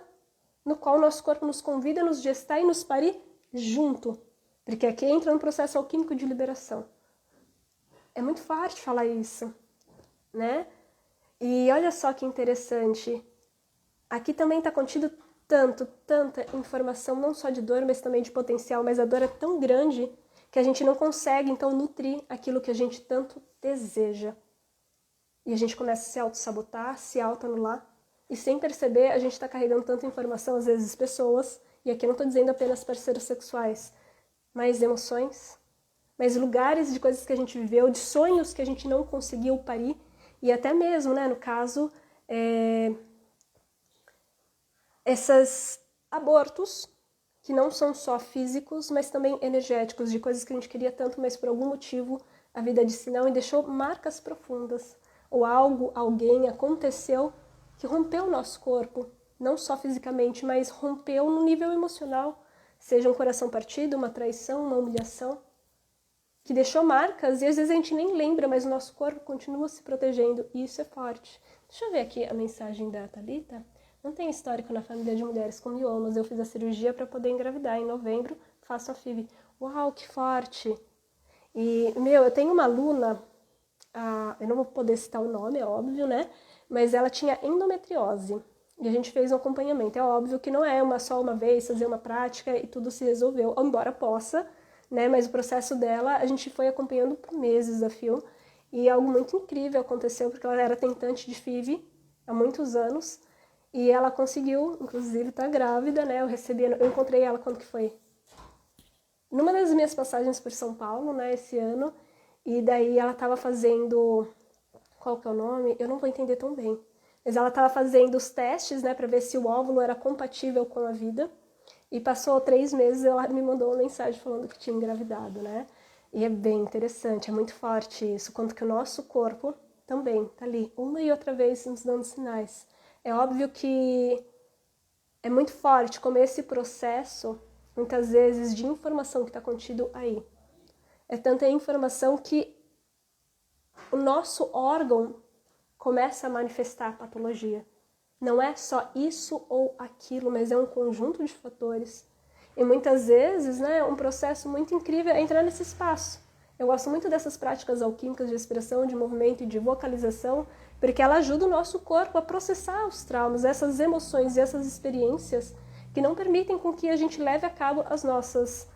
no qual o nosso corpo nos convida a nos gestar e nos parir junto, porque aqui entra um processo alquímico de liberação. É muito forte falar isso, né? E olha só que interessante, aqui também está contido tanta informação, não só de dor, mas também de potencial, mas a dor é tão grande que a gente não consegue, então, nutrir aquilo que a gente tanto deseja. E a gente começa a se auto-sabotar, se auto-anular, e sem perceber, a gente está carregando tanta informação, às vezes pessoas, e aqui eu não estou dizendo apenas parceiros sexuais, mas emoções, mas lugares de coisas que a gente viveu, de sonhos que a gente não conseguiu parir, e até mesmo, né, no caso, esses abortos, que não são só físicos, mas também energéticos, de coisas que a gente queria tanto, mas por algum motivo a vida disse não e deixou marcas profundas. Ou algo, alguém aconteceu que rompeu o nosso corpo, não só fisicamente, mas rompeu no nível emocional, seja um coração partido, uma traição, uma humilhação, que deixou marcas e às vezes a gente nem lembra, mas o nosso corpo continua se protegendo e isso é forte. Deixa eu ver aqui a mensagem da Thalita. Não tem histórico na família de mulheres com miomas. Eu fiz a cirurgia para poder engravidar. Em novembro, faço a FIV. Uau, que forte! E, eu tenho uma aluna, eu não vou poder citar o nome, é óbvio, né? Mas ela tinha endometriose. E a gente fez um acompanhamento. É óbvio que não é só uma vez, fazer uma prática e tudo se resolveu. Embora possa, né? Mas o processo dela, a gente foi acompanhando por meses a fio. E algo muito incrível aconteceu, porque ela era tentante de FIV há muitos anos. E ela conseguiu, inclusive tá grávida, né? Eu encontrei ela quando que foi? Numa das minhas passagens por São Paulo, né, esse ano. E daí ela tava fazendo, qual que é o nome? Eu não vou entender tão bem. Mas ela tava fazendo os testes, né, para ver se o óvulo era compatível com a vida. E passou 3 meses, ela me mandou uma mensagem falando que tinha engravidado, né? E é bem interessante, é muito forte isso. Quanto que o nosso corpo também tá ali, uma e outra vez nos dando sinais. É óbvio que é muito forte como esse processo, muitas vezes, de informação que está contido aí. É tanta informação que o nosso órgão começa a manifestar a patologia. Não é só isso ou aquilo, mas é um conjunto de fatores. E muitas vezes, né, um processo muito incrível é entrar nesse espaço. Eu gosto muito dessas práticas alquímicas de expressão, de movimento e de vocalização, porque ela ajuda o nosso corpo a processar os traumas, essas emoções e essas experiências que não permitem com que a gente leve a cabo as nossas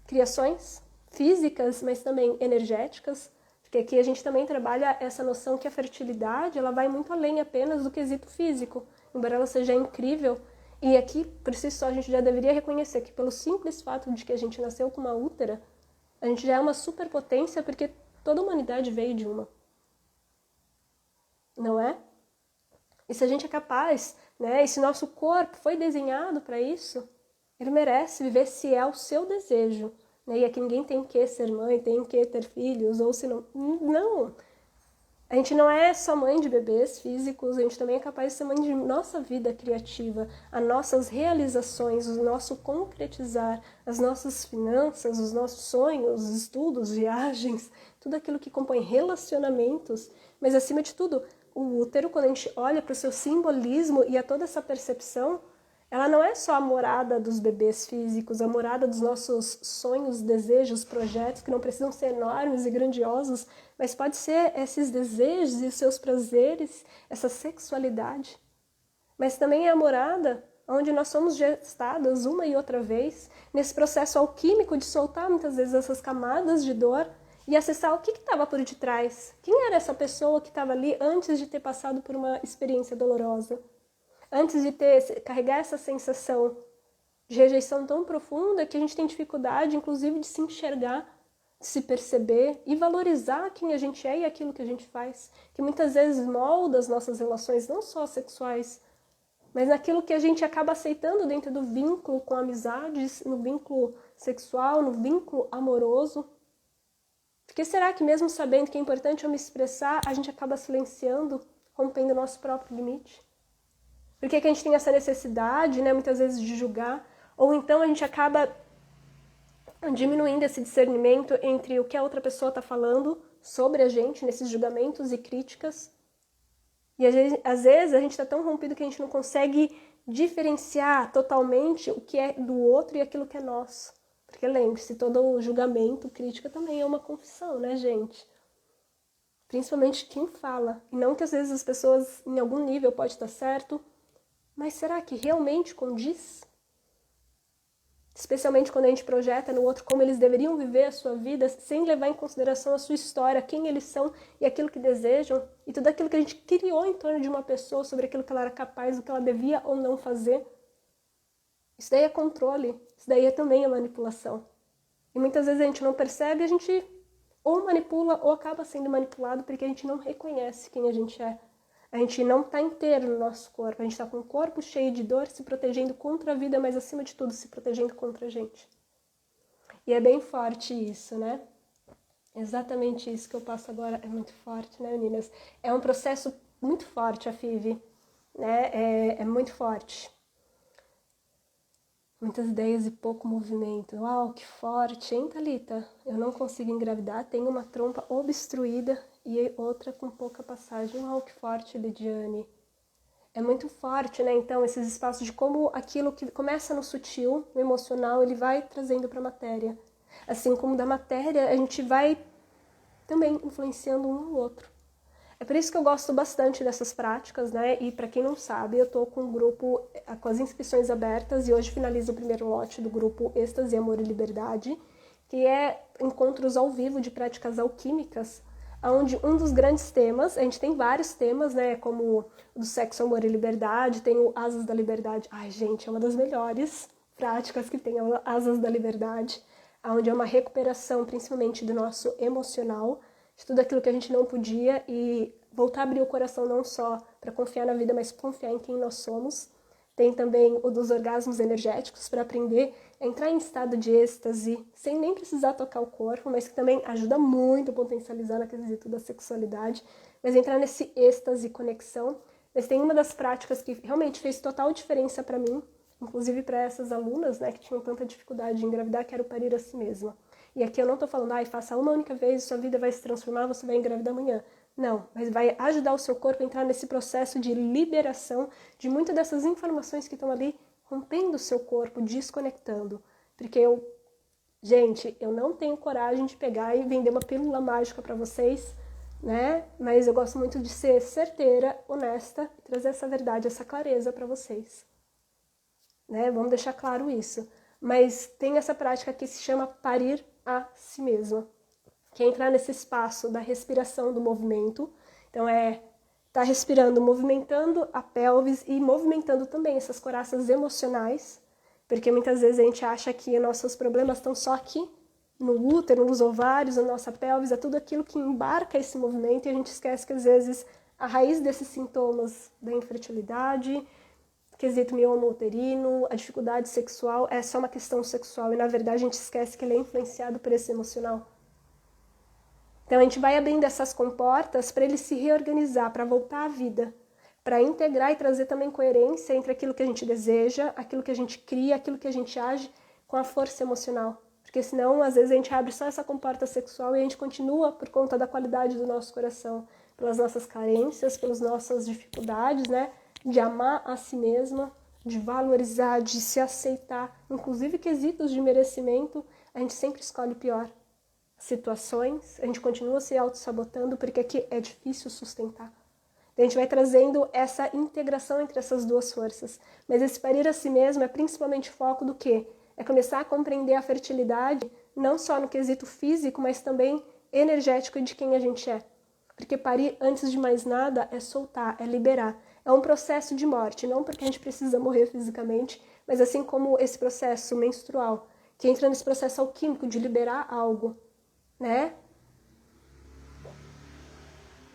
criações físicas, mas também energéticas, porque aqui a gente também trabalha essa noção que a fertilidade ela vai muito além apenas do quesito físico, embora ela seja incrível. E aqui, por si só, a gente já deveria reconhecer que pelo simples fato de que a gente nasceu com uma útera, a gente já é uma superpotência porque toda a humanidade veio de uma. Não é? E se a gente é capaz, né, e se nosso corpo foi desenhado para isso, ele merece viver se é o seu desejo. Né? E aqui ninguém tem que ser mãe, tem que ter filhos, ou se não... Não! A gente não é só mãe de bebês físicos, a gente também é capaz de ser mãe de nossa vida criativa, as nossas realizações, o nosso concretizar, as nossas finanças, os nossos sonhos, estudos, viagens, tudo aquilo que compõe relacionamentos, mas acima de tudo, o útero, quando a gente olha para o seu simbolismo e a toda essa percepção, ela não é só a morada dos bebês físicos, a morada dos nossos sonhos, desejos, projetos, que não precisam ser enormes e grandiosos, mas pode ser esses desejos e os seus prazeres, essa sexualidade. Mas também é a morada onde nós somos gestadas uma e outra vez, nesse processo alquímico de soltar muitas vezes essas camadas de dor e acessar o que estava por detrás. Quem era essa pessoa que estava ali antes de ter passado por uma experiência dolorosa? Antes de carregar essa sensação de rejeição tão profunda que a gente tem dificuldade, inclusive, de se enxergar, de se perceber e valorizar quem a gente é e aquilo que a gente faz, que muitas vezes molda as nossas relações, não só sexuais, mas naquilo que a gente acaba aceitando dentro do vínculo com amizades, no vínculo sexual, no vínculo amoroso. Porque será que mesmo sabendo que é importante eu me expressar, a gente acaba silenciando, rompendo o nosso próprio limite? Por que a gente tem essa necessidade, né, muitas vezes, de julgar? Ou então a gente acaba diminuindo esse discernimento entre o que a outra pessoa está falando sobre a gente, nesses julgamentos e críticas. E às vezes a gente está tão rompido que a gente não consegue diferenciar totalmente o que é do outro e aquilo que é nosso. Porque lembre-se, todo julgamento, crítica também é uma confissão, né, gente? Principalmente quem fala. E não que às vezes as pessoas, em algum nível, pode estar certo, mas será que realmente condiz? Especialmente quando a gente projeta no outro como eles deveriam viver a sua vida, sem levar em consideração a sua história, quem eles são e aquilo que desejam, e tudo aquilo que a gente criou em torno de uma pessoa, sobre aquilo que ela era capaz, o que ela devia ou não fazer. Isso daí é controle, isso daí também é manipulação. E muitas vezes a gente não percebe, a gente ou manipula ou acaba sendo manipulado porque a gente não reconhece quem a gente é. A gente não está inteiro no nosso corpo, a gente está com o corpo cheio de dor, se protegendo contra a vida, mas acima de tudo se protegendo contra a gente. E é bem forte isso, né? Exatamente isso que eu passo agora é muito forte, né, meninas? É um processo muito forte, a FIV, né? É muito forte. Muitas ideias e pouco movimento. Uau, que forte, hein, Thalita? Eu não consigo engravidar, tenho uma trompa obstruída e outra com pouca passagem. Uau, que forte, Lidiane. É muito forte, né, então, esses espaços de como aquilo que começa no sutil, no emocional, ele vai trazendo para a matéria. Assim como da matéria, a gente vai também influenciando um no outro. É por isso que eu gosto bastante dessas práticas, né? E para quem não sabe, eu tô com um grupo com as inscrições abertas e hoje finaliza o primeiro lote do grupo Êxtase, Amor e Liberdade, que é encontros ao vivo de práticas alquímicas, onde um dos grandes temas, a gente tem vários temas, né? Como o do sexo, amor e liberdade, tem o Asas da Liberdade. Ai, gente, é uma das melhores práticas que tem, o Asas da Liberdade, onde é uma recuperação, principalmente do nosso emocional, de tudo aquilo que a gente não podia e voltar a abrir o coração não só para confiar na vida, mas confiar em quem nós somos. Tem também o dos orgasmos energéticos para aprender a entrar em estado de êxtase sem nem precisar tocar o corpo, mas que também ajuda muito a potencializar na quesito da sexualidade, mas entrar nesse êxtase e conexão. Mas tem uma das práticas que realmente fez total diferença para mim, inclusive para essas alunas, né, que tinham tanta dificuldade de engravidar, que era o parir a si mesma. E aqui eu não estou falando, faça uma única vez, sua vida vai se transformar, você vai engravidar amanhã. Não, mas vai ajudar o seu corpo a entrar nesse processo de liberação de muitas dessas informações que estão ali rompendo o seu corpo, desconectando. Porque gente, eu não tenho coragem de pegar e vender uma pílula mágica para vocês, né? Mas eu gosto muito de ser certeira, honesta e trazer essa verdade, essa clareza para vocês. Né? Vamos deixar claro isso. Mas tem essa prática que se chama parir a si mesma, que é entrar nesse espaço da respiração, do movimento. Então tá respirando, movimentando a pelvis e movimentando também essas coraças emocionais, porque muitas vezes a gente acha que nossos problemas estão só aqui, no útero, nos ovários, na nossa pelvis, é tudo aquilo que embarca esse movimento e a gente esquece que às vezes a raiz desses sintomas da infertilidade, quesito mioma uterino, a dificuldade sexual é só uma questão sexual e na verdade a gente esquece que ele é influenciado por esse emocional. Então a gente vai abrindo essas comportas para ele se reorganizar, para voltar à vida, para integrar e trazer também coerência entre aquilo que a gente deseja, aquilo que a gente cria, aquilo que a gente age com a força emocional. Porque senão, às vezes, a gente abre só essa comporta sexual e a gente continua por conta da qualidade do nosso coração, pelas nossas carências, pelas nossas dificuldades, né? De amar a si mesma, de valorizar, de se aceitar, inclusive quesitos de merecimento, a gente sempre escolhe o pior. Situações, a gente continua se auto-sabotando porque aqui é difícil sustentar. A gente vai trazendo essa integração entre essas duas forças. Mas esse parir a si mesmo é principalmente foco do quê? É começar a compreender a fertilidade, não só no quesito físico, mas também energético de quem a gente é. Porque parir, antes de mais nada, é soltar, é liberar. É um processo de morte, não porque a gente precisa morrer fisicamente, mas assim como esse processo menstrual, que entra nesse processo alquímico de liberar algo, né?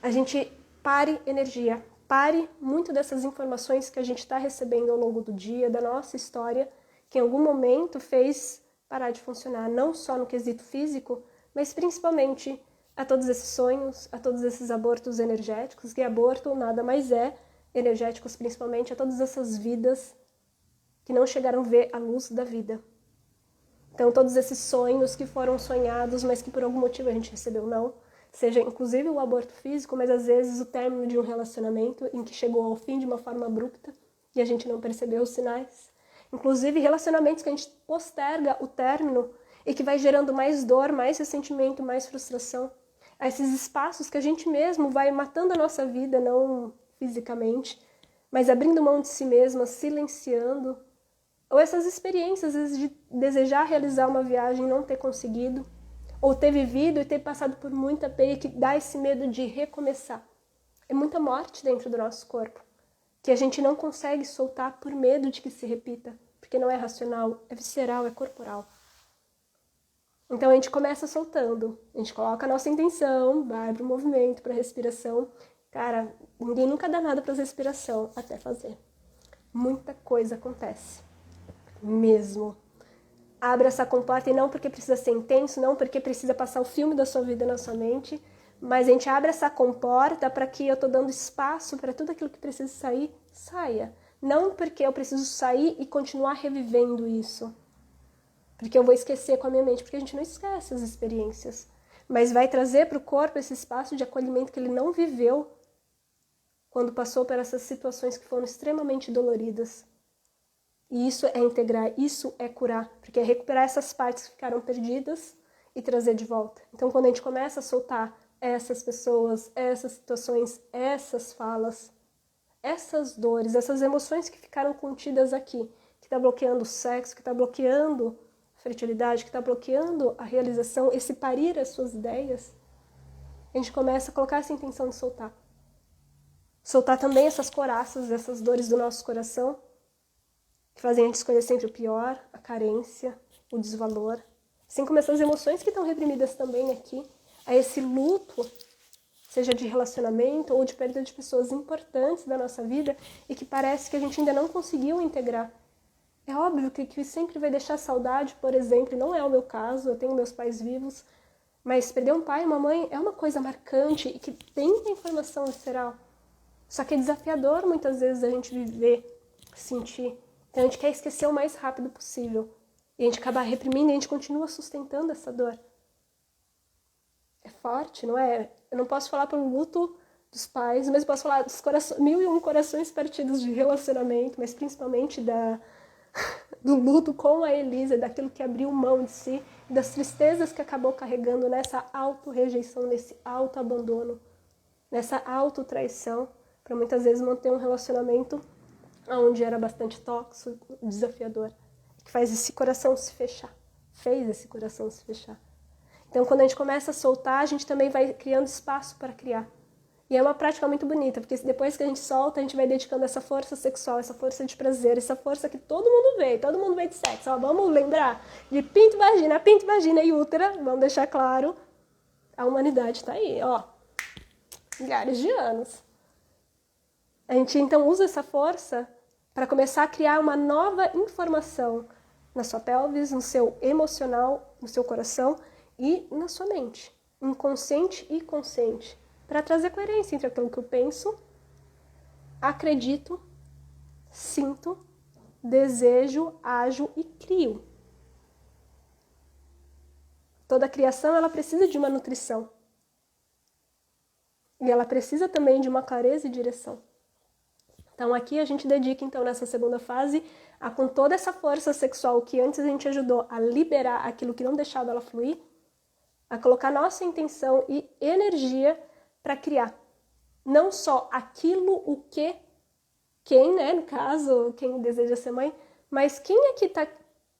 A gente pare energia, pare muito dessas informações que a gente está recebendo ao longo do dia, da nossa história, que em algum momento fez parar de funcionar, não só no quesito físico, mas principalmente a todos esses sonhos, a todos esses abortos energéticos, que aborto nada mais é, energéticos principalmente, a todas essas vidas que não chegaram a ver a luz da vida. Então, todos esses sonhos que foram sonhados, mas que por algum motivo a gente recebeu não, seja inclusive o aborto físico, mas às vezes o término de um relacionamento em que chegou ao fim de uma forma abrupta e a gente não percebeu os sinais. Inclusive relacionamentos que a gente posterga o término e que vai gerando mais dor, mais ressentimento, mais frustração. Esses espaços que a gente mesmo vai matando a nossa vida, não fisicamente, mas abrindo mão de si mesma, silenciando. Ou essas experiências, às vezes, de desejar realizar uma viagem e não ter conseguido, ou ter vivido e ter passado por muita perda, que dá esse medo de recomeçar. É muita morte dentro do nosso corpo, que a gente não consegue soltar por medo de que se repita, porque não é racional, é visceral, é corporal. Então a gente começa soltando, a gente coloca a nossa intenção, vai para o movimento, para a respiração. Cara, ninguém nunca dá nada para a respiração até fazer. Muita coisa acontece, mesmo. Abra essa comporta e não porque precisa ser intenso, não porque precisa passar o filme da sua vida na sua mente, mas a gente abre essa comporta para que eu tô dando espaço para tudo aquilo que precisa sair, saia. Não porque eu preciso sair e continuar revivendo isso, porque eu vou esquecer com a minha mente, porque a gente não esquece as experiências, mas vai trazer para o corpo esse espaço de acolhimento que ele não viveu quando passou por essas situações que foram extremamente doloridas. E isso é integrar, isso é curar, porque é recuperar essas partes que ficaram perdidas e trazer de volta. Então, quando a gente começa a soltar essas pessoas, essas situações, essas falas, essas dores, essas emoções que ficaram contidas aqui, que está bloqueando o sexo, que está bloqueando a fertilidade, que está bloqueando a realização, esse parir as suas ideias, a gente começa a colocar essa intenção de soltar. Soltar também essas coraças, essas dores do nosso coração, que fazem a gente escolher sempre o pior, a carência, o desvalor. Assim como essas emoções que estão reprimidas também aqui, a esse luto, seja de relacionamento ou de perda de pessoas importantes da nossa vida e que parece que a gente ainda não conseguiu integrar. É óbvio que sempre vai deixar saudade, por exemplo, e não é o meu caso, eu tenho meus pais vivos, mas perder um pai e uma mãe é uma coisa marcante e que tem informação visceral. Só que é desafiador muitas vezes a gente viver, sentir. Então a gente quer esquecer o mais rápido possível. E a gente acaba reprimindo e a gente continua sustentando essa dor. É forte, não é? Eu não posso falar pelo luto dos pais, mas posso falar dos 1001 corações partidos de relacionamento, mas principalmente do luto com a Elisa, daquilo que abriu mão de si, das tristezas que acabou carregando nessa auto-rejeição, nesse auto-abandono, nessa auto-traição, para muitas vezes manter um relacionamento onde era bastante tóxico, desafiador, que faz esse coração se fechar, fez esse coração se fechar. Então, quando a gente começa a soltar, a gente também vai criando espaço para criar. E é uma prática muito bonita, porque depois que a gente solta, a gente vai dedicando essa força sexual, essa força de prazer, essa força que todo mundo vê de sexo. Ó, vamos lembrar de pinto, vagina e útera, vamos deixar claro, a humanidade está aí, ó, milhares de anos. A gente então usa essa força para começar a criar uma nova informação na sua pelvis, no seu emocional, no seu coração e na sua mente, inconsciente e consciente, para trazer coerência entre aquilo que eu penso, acredito, sinto, desejo, ajo e crio. Toda criação ela precisa de uma nutrição. E ela precisa também de uma clareza e direção. Então aqui a gente dedica então nessa segunda fase a com toda essa força sexual que antes a gente ajudou a liberar aquilo que não deixava ela fluir, a colocar nossa intenção e energia para criar. não só aquilo, o que, quem, né, no caso, quem deseja ser mãe, mas quem é que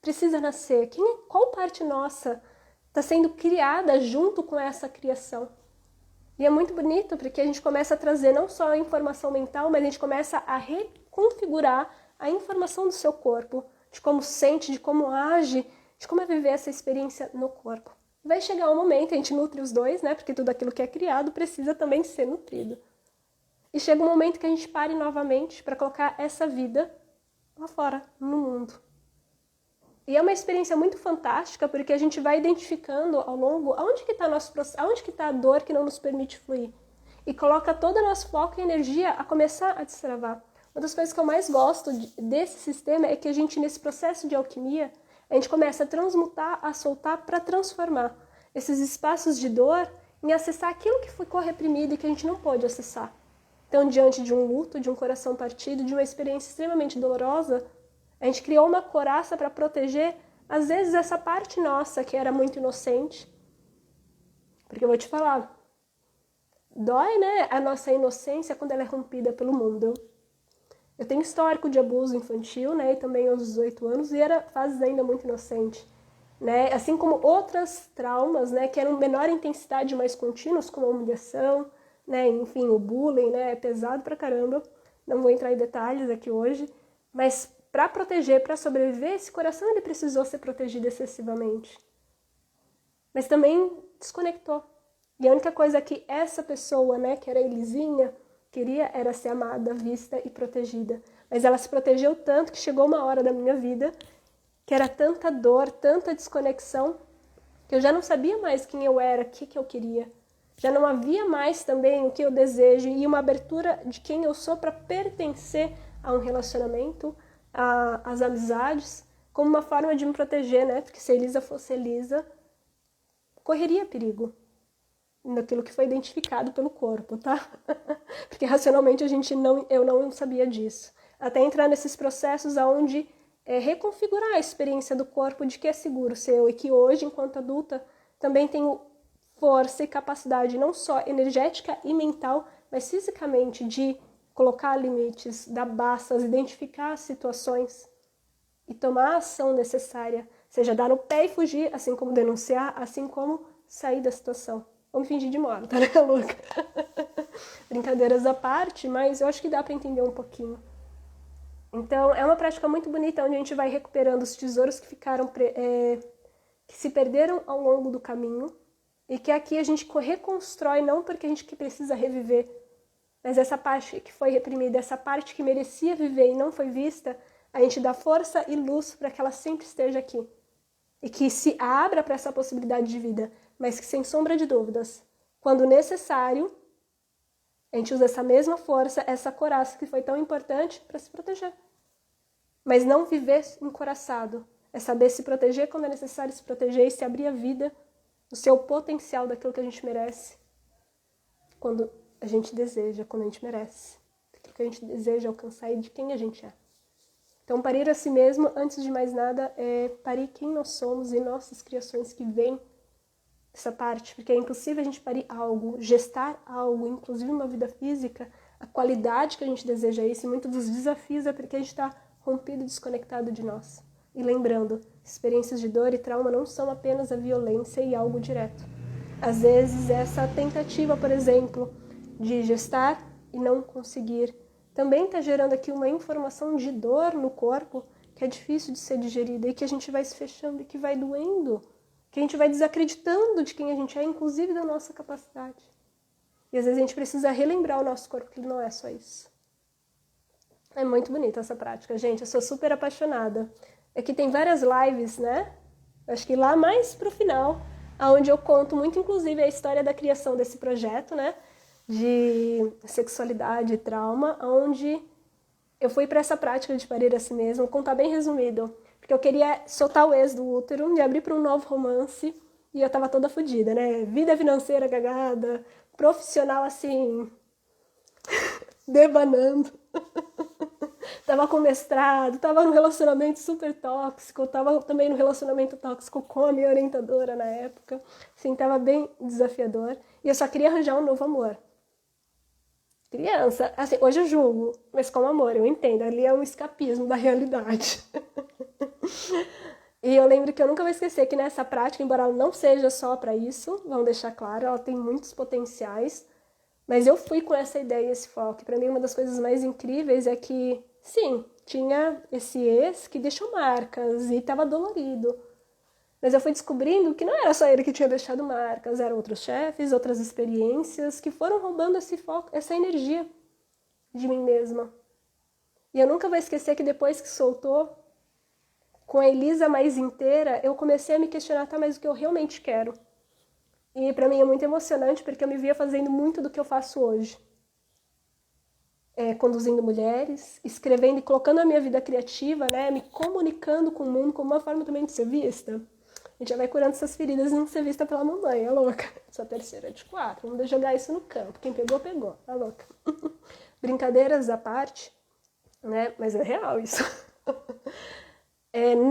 precisa nascer, qual parte nossa está sendo criada junto com essa criação. E é muito bonito, porque a gente começa a trazer não só a informação mental, mas a gente começa a reconfigurar a informação do seu corpo, de como sente, de como age, de como é viver essa experiência no corpo. Vai chegar um momento, a gente nutre os dois, né? Porque tudo aquilo que é criado precisa também ser nutrido. E chega um momento que a gente pare novamente para colocar essa vida lá fora, no mundo. E é uma experiência muito fantástica, porque a gente vai identificando ao longo aonde que está nosso processo, aonde que está a dor que não nos permite fluir. E coloca todo o nosso foco e energia a começar a destravar. Uma das coisas que eu mais gosto desse sistema é que a gente, nesse processo de alquimia, a gente começa a transmutar, a soltar para transformar esses espaços de dor em acessar aquilo que ficou reprimido e que a gente não pôde acessar. Então, diante de um luto, de um coração partido, de uma experiência extremamente dolorosa, a gente criou uma couraça para proteger, às vezes, essa parte nossa que era muito inocente. Porque eu vou te falar, dói, né, a nossa inocência quando ela é rompida pelo mundo. Eu tenho histórico de abuso infantil, né, e também aos 18 anos, e era fases ainda muito inocente. Né? Assim como outros traumas, né, que eram menor intensidade, mais contínuos, como a humilhação, né, enfim, o bullying, né, é pesado pra caramba. Não vou entrar em detalhes aqui hoje, mas para proteger, para sobreviver, esse coração ele precisou ser protegido excessivamente. Mas também desconectou. E a única coisa que essa pessoa, né, que era Elisinha, queria era ser amada, vista e protegida. Mas ela se protegeu tanto que chegou uma hora da minha vida que era tanta dor, tanta desconexão, que eu já não sabia mais quem eu era, o que eu queria. Já não havia mais também o que eu desejo e uma abertura de quem eu sou para pertencer a um relacionamento, às amizades, como uma forma de me proteger, né? Porque se a Elisa fosse Elisa, correria perigo naquilo que foi identificado pelo corpo, tá? Porque racionalmente eu não sabia disso. Até entrar nesses processos onde reconfigurar a experiência do corpo de que é seguro ser eu e que hoje, enquanto adulta, também tenho força e capacidade não só energética e mental, mas fisicamente de colocar limites, dar bastas, identificar as situações e tomar a ação necessária, seja dar no pé e fugir, assim como denunciar, assim como sair da situação. Ou me fingir de morta, né, louca? Brincadeiras à parte, mas eu acho que dá para entender um pouquinho. Então, é uma prática muito bonita, onde a gente vai recuperando os tesouros que ficaram, que se perderam ao longo do caminho, e que aqui a gente reconstrói, não porque a gente precisa reviver, mas essa parte que foi reprimida, essa parte que merecia viver e não foi vista, a gente dá força e luz para que ela sempre esteja aqui. E que se abra para essa possibilidade de vida, mas que, sem sombra de dúvidas, quando necessário, a gente usa essa mesma força, essa couraça que foi tão importante para se proteger. Mas não viver encouraçado. É saber se proteger quando é necessário se proteger e se abrir a vida no seu potencial daquilo que a gente merece. Quando a gente deseja, quando a gente merece. Aquilo que a gente deseja alcançar e de quem a gente é. Então, parir a si mesmo, antes de mais nada, é parir quem nós somos e nossas criações que vêm essa parte, porque é impossível a gente parir algo, gestar algo, inclusive uma vida física, a qualidade que a gente deseja é isso, e muitos dos desafios é porque a gente está rompido e desconectado de nós. E lembrando, experiências de dor e trauma não são apenas a violência e algo direto. Às vezes essa tentativa, por exemplo, de gestar e não conseguir, também está gerando aqui uma informação de dor no corpo que é difícil de ser digerida e que a gente vai se fechando e que vai doendo, que a gente vai desacreditando de quem a gente é, inclusive da nossa capacidade. E às vezes a gente precisa relembrar o nosso corpo que ele não é só isso. É muito bonita essa prática, gente. Eu sou super apaixonada. Aqui tem várias lives, né? Acho que lá mais pro final, onde eu conto muito, inclusive, a história da criação desse projeto, né? De sexualidade e trauma, onde eu fui para essa prática de parir a si mesma, contar bem resumido. Porque eu queria soltar o ex do útero, me abrir para um novo romance, e eu tava toda fodida, né? Vida financeira cagada, profissional assim, debanando. Tava com mestrado, tava num relacionamento super tóxico, tava também num relacionamento tóxico com a minha orientadora na época. Assim, tava bem desafiador. E eu só queria arranjar um novo amor. criança. Assim, hoje eu julgo, mas com amor, eu entendo. Ali é um escapismo da realidade. E eu lembro que eu nunca vou esquecer que nessa prática, embora ela não seja só para isso, vamos deixar claro, ela tem muitos potenciais, mas eu fui com essa ideia e esse foco. E para mim, uma das coisas mais incríveis é que, sim, tinha esse ex que deixou marcas e estava dolorido. Mas eu fui descobrindo que não era só ele que tinha deixado marcas, eram outros chefes, outras experiências que foram roubando esse foco, essa energia de mim mesma. E eu nunca vou esquecer que depois que soltou, com a Elisa mais inteira, eu comecei a me questionar, tá, mas o que eu realmente quero? E pra mim é muito emocionante, porque eu me via fazendo muito do que eu faço hoje. Conduzindo mulheres, escrevendo e colocando a minha vida criativa, né, me comunicando com o mundo como uma forma também de ser vista. A gente já vai curando essas feridas e não ser vista pela mamãe, é louca. Sou a terceira de 4, vamos jogar isso no campo. Quem pegou, pegou, é louca. Brincadeiras à parte, né, mas é real isso.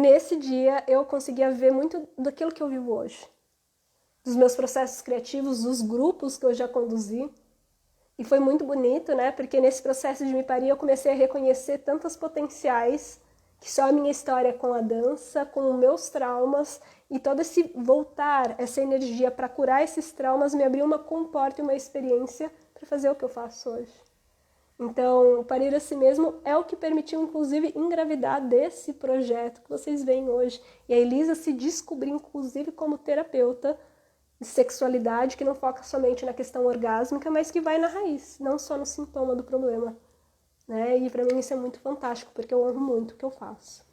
Nesse dia eu conseguia ver muito daquilo que eu vivo hoje. Dos meus processos criativos, dos grupos que eu já conduzi. E foi muito bonito, né? Porque nesse processo de me parir eu comecei a reconhecer tantos potenciais que só a minha história com a dança, com os meus traumas e todo esse voltar, essa energia para curar esses traumas me abriu uma comporta e uma experiência para fazer o que eu faço hoje. Então, o parir a si mesmo é o que permitiu, inclusive, engravidar desse projeto que vocês veem hoje. E a Elisa se descobriu, inclusive, como terapeuta de sexualidade, que não foca somente na questão orgásmica, mas que vai na raiz, não só no sintoma do problema. Né? E para mim isso é muito fantástico, porque eu honro muito o que eu faço.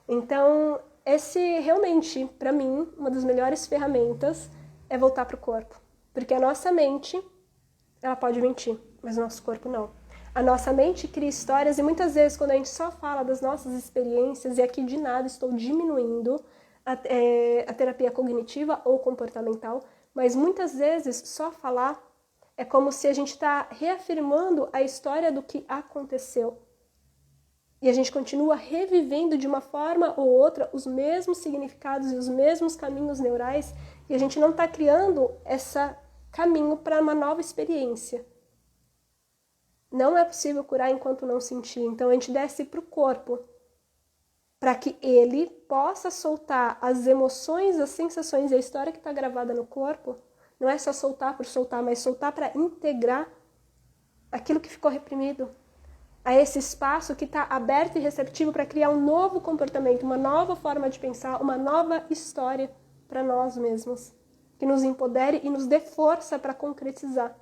Então, esse realmente, para mim, uma das melhores ferramentas é voltar para o corpo. Porque a nossa mente, ela pode mentir, mas o nosso corpo não. A nossa mente cria histórias e muitas vezes quando a gente só fala das nossas experiências, e aqui de nada estou diminuindo a terapia cognitiva ou comportamental, mas muitas vezes só falar é como se a gente está reafirmando a história do que aconteceu. E a gente continua revivendo de uma forma ou outra os mesmos significados e os mesmos caminhos neurais e a gente não está criando esse caminho para uma nova experiência. Não é possível curar enquanto não sentir. Então a gente desce para o corpo, para que ele possa soltar as emoções, as sensações e a história que está gravada no corpo. Não é só soltar por soltar, mas soltar para integrar aquilo que ficou reprimido. A esse espaço que está aberto e receptivo para criar um novo comportamento, uma nova forma de pensar, uma nova história para nós mesmos. Que nos empodere e nos dê força para concretizar.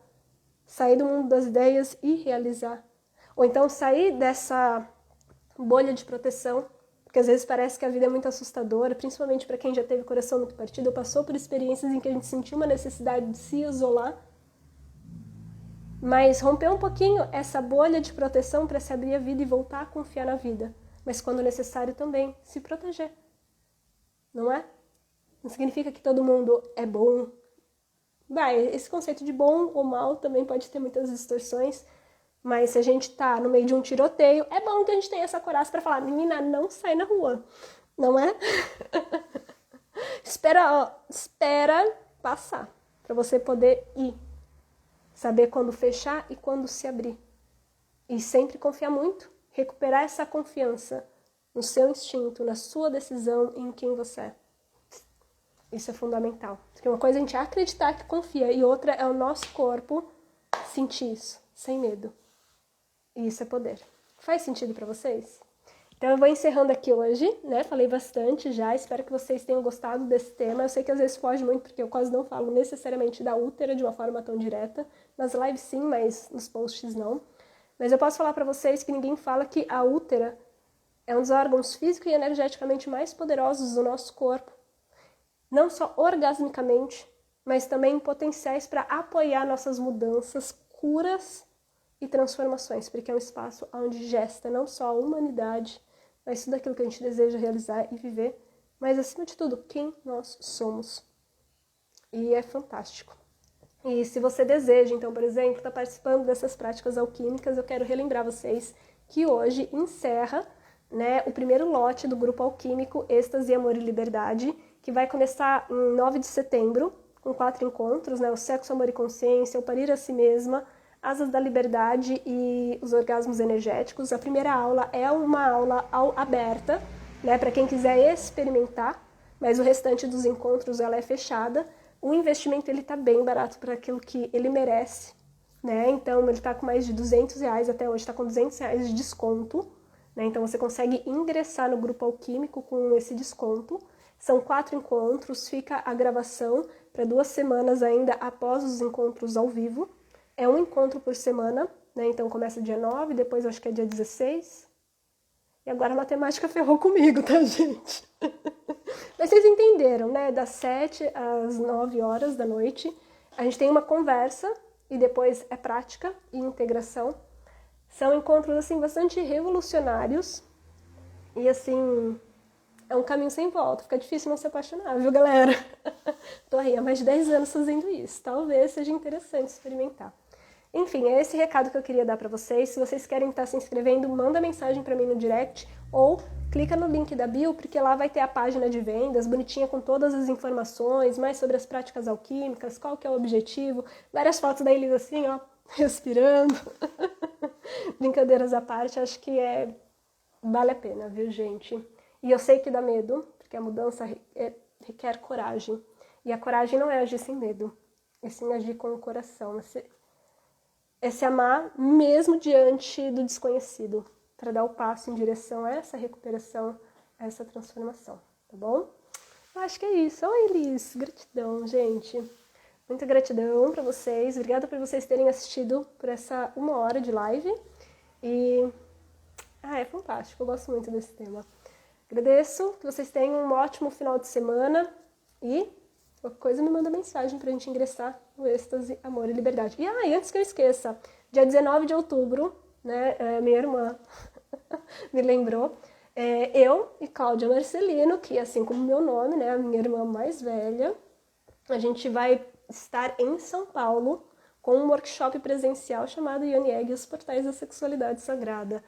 Sair do mundo das ideias e realizar. Ou então sair dessa bolha de proteção, porque às vezes parece que a vida é muito assustadora, principalmente para quem já teve coração muito partido, ou passou por experiências em que a gente sentiu uma necessidade de se isolar. Mas romper um pouquinho essa bolha de proteção para se abrir a vida e voltar a confiar na vida. Mas quando necessário também, se proteger. Não é? Não significa que todo mundo é bom. Esse conceito de bom ou mal também pode ter muitas distorções, mas se a gente tá no meio de um tiroteio, é bom que a gente tenha essa coragem para falar, menina, não sai na rua, não é? Espera passar, para você poder ir, saber quando fechar e quando se abrir. E sempre confiar muito, recuperar essa confiança no seu instinto, na sua decisão, em quem você é. Isso é fundamental. Porque uma coisa é a gente acreditar que confia e outra é o nosso corpo sentir isso, sem medo. E isso é poder. Faz sentido para vocês? Então eu vou encerrando aqui hoje, né? Falei bastante já, espero que vocês tenham gostado desse tema. Eu sei que às vezes foge muito porque eu quase não falo necessariamente da útera de uma forma tão direta. Nas lives sim, mas nos posts não. Mas eu posso falar para vocês que ninguém fala que a útera é um dos órgãos físicos e energeticamente mais poderosos do nosso corpo. Não só orgasmicamente, mas também em potenciais para apoiar nossas mudanças, curas e transformações, porque é um espaço onde gesta não só a humanidade, mas tudo aquilo que a gente deseja realizar e viver, mas acima de tudo, quem nós somos. E é fantástico. E se você deseja, então, por exemplo, estar participando dessas práticas alquímicas, eu quero relembrar vocês que hoje encerra, né, o primeiro lote do grupo alquímico Êxtase, Amor e Liberdade, que vai começar em 9 de setembro, com 4 encontros, né, o Sexo, Amor e Consciência, o Parir a Si Mesma, Asas da Liberdade e os Orgasmos Energéticos. A primeira aula é uma aula aberta, né, para quem quiser experimentar, mas o restante dos encontros ela é fechada. O investimento ele tá bem barato para aquilo que ele merece, né? Então ele tá com mais de R$200, até hoje está com R$200 de desconto, né? Então você consegue ingressar no grupo alquímico com esse desconto. São 4 encontros, fica a gravação para 2 semanas ainda após os encontros ao vivo. É um encontro por semana, né? Então começa dia 9, depois acho que é dia 16. E agora a matemática ferrou comigo, tá, gente? Mas vocês entenderam, né? Das 7 às 9 horas da noite, a gente tem uma conversa e depois é prática e integração. São encontros, assim, bastante revolucionários e, assim, é um caminho sem volta. Fica difícil não se apaixonar, viu, galera? Tô aí há mais de 10 anos fazendo isso. Talvez seja interessante experimentar. Enfim, é esse recado que eu queria dar pra vocês. Se vocês querem estar se inscrevendo, manda mensagem pra mim no direct ou clica no link da bio, porque lá vai ter a página de vendas, bonitinha, com todas as informações, mais sobre as práticas alquímicas, qual que é o objetivo, várias fotos da Elisa assim, ó, respirando. Brincadeiras à parte, acho que vale a pena, viu, gente? E eu sei que dá medo, porque a mudança requer coragem. E a coragem não é agir sem medo, é sim agir com o coração. É se amar mesmo diante do desconhecido, para dar o passo em direção a essa recuperação, a essa transformação, tá bom? Eu acho que é isso. Oi, Elis, gratidão, gente. Muita gratidão para vocês. Obrigada por vocês terem assistido por essa 1 hora de live. E é fantástico, eu gosto muito desse tema. Agradeço, que vocês tenham um ótimo final de semana e qualquer coisa me manda mensagem pra gente ingressar no êxtase, amor e liberdade. E antes que eu esqueça, dia 19 de outubro, né, minha irmã me lembrou, eu e Cláudia Marcelino, que assim como meu nome, né, a minha irmã mais velha, a gente vai estar em São Paulo com um workshop presencial chamado Yoni Egg e os Portais da Sexualidade Sagrada.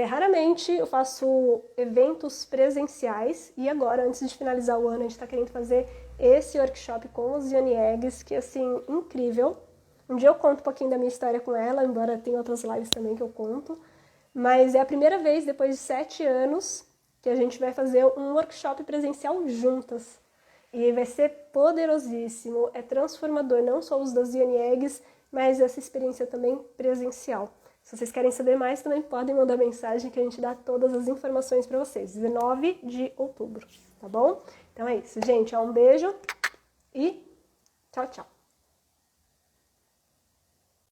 Raramente eu faço eventos presenciais e agora, antes de finalizar o ano, a gente está querendo fazer esse workshop com os Yoni Eggs, que assim, incrível. Um dia eu conto um pouquinho da minha história com ela, embora tenha outras lives também que eu conto. Mas é a primeira vez, depois de 7 anos, que a gente vai fazer um workshop presencial juntas. E vai ser poderosíssimo, é transformador, não só os das Yoni Eggs, mas essa experiência também presencial. Se vocês querem saber mais, também podem mandar mensagem que a gente dá todas as informações para vocês. 19 de outubro, tá bom? Então é isso, gente. Um beijo e tchau, tchau.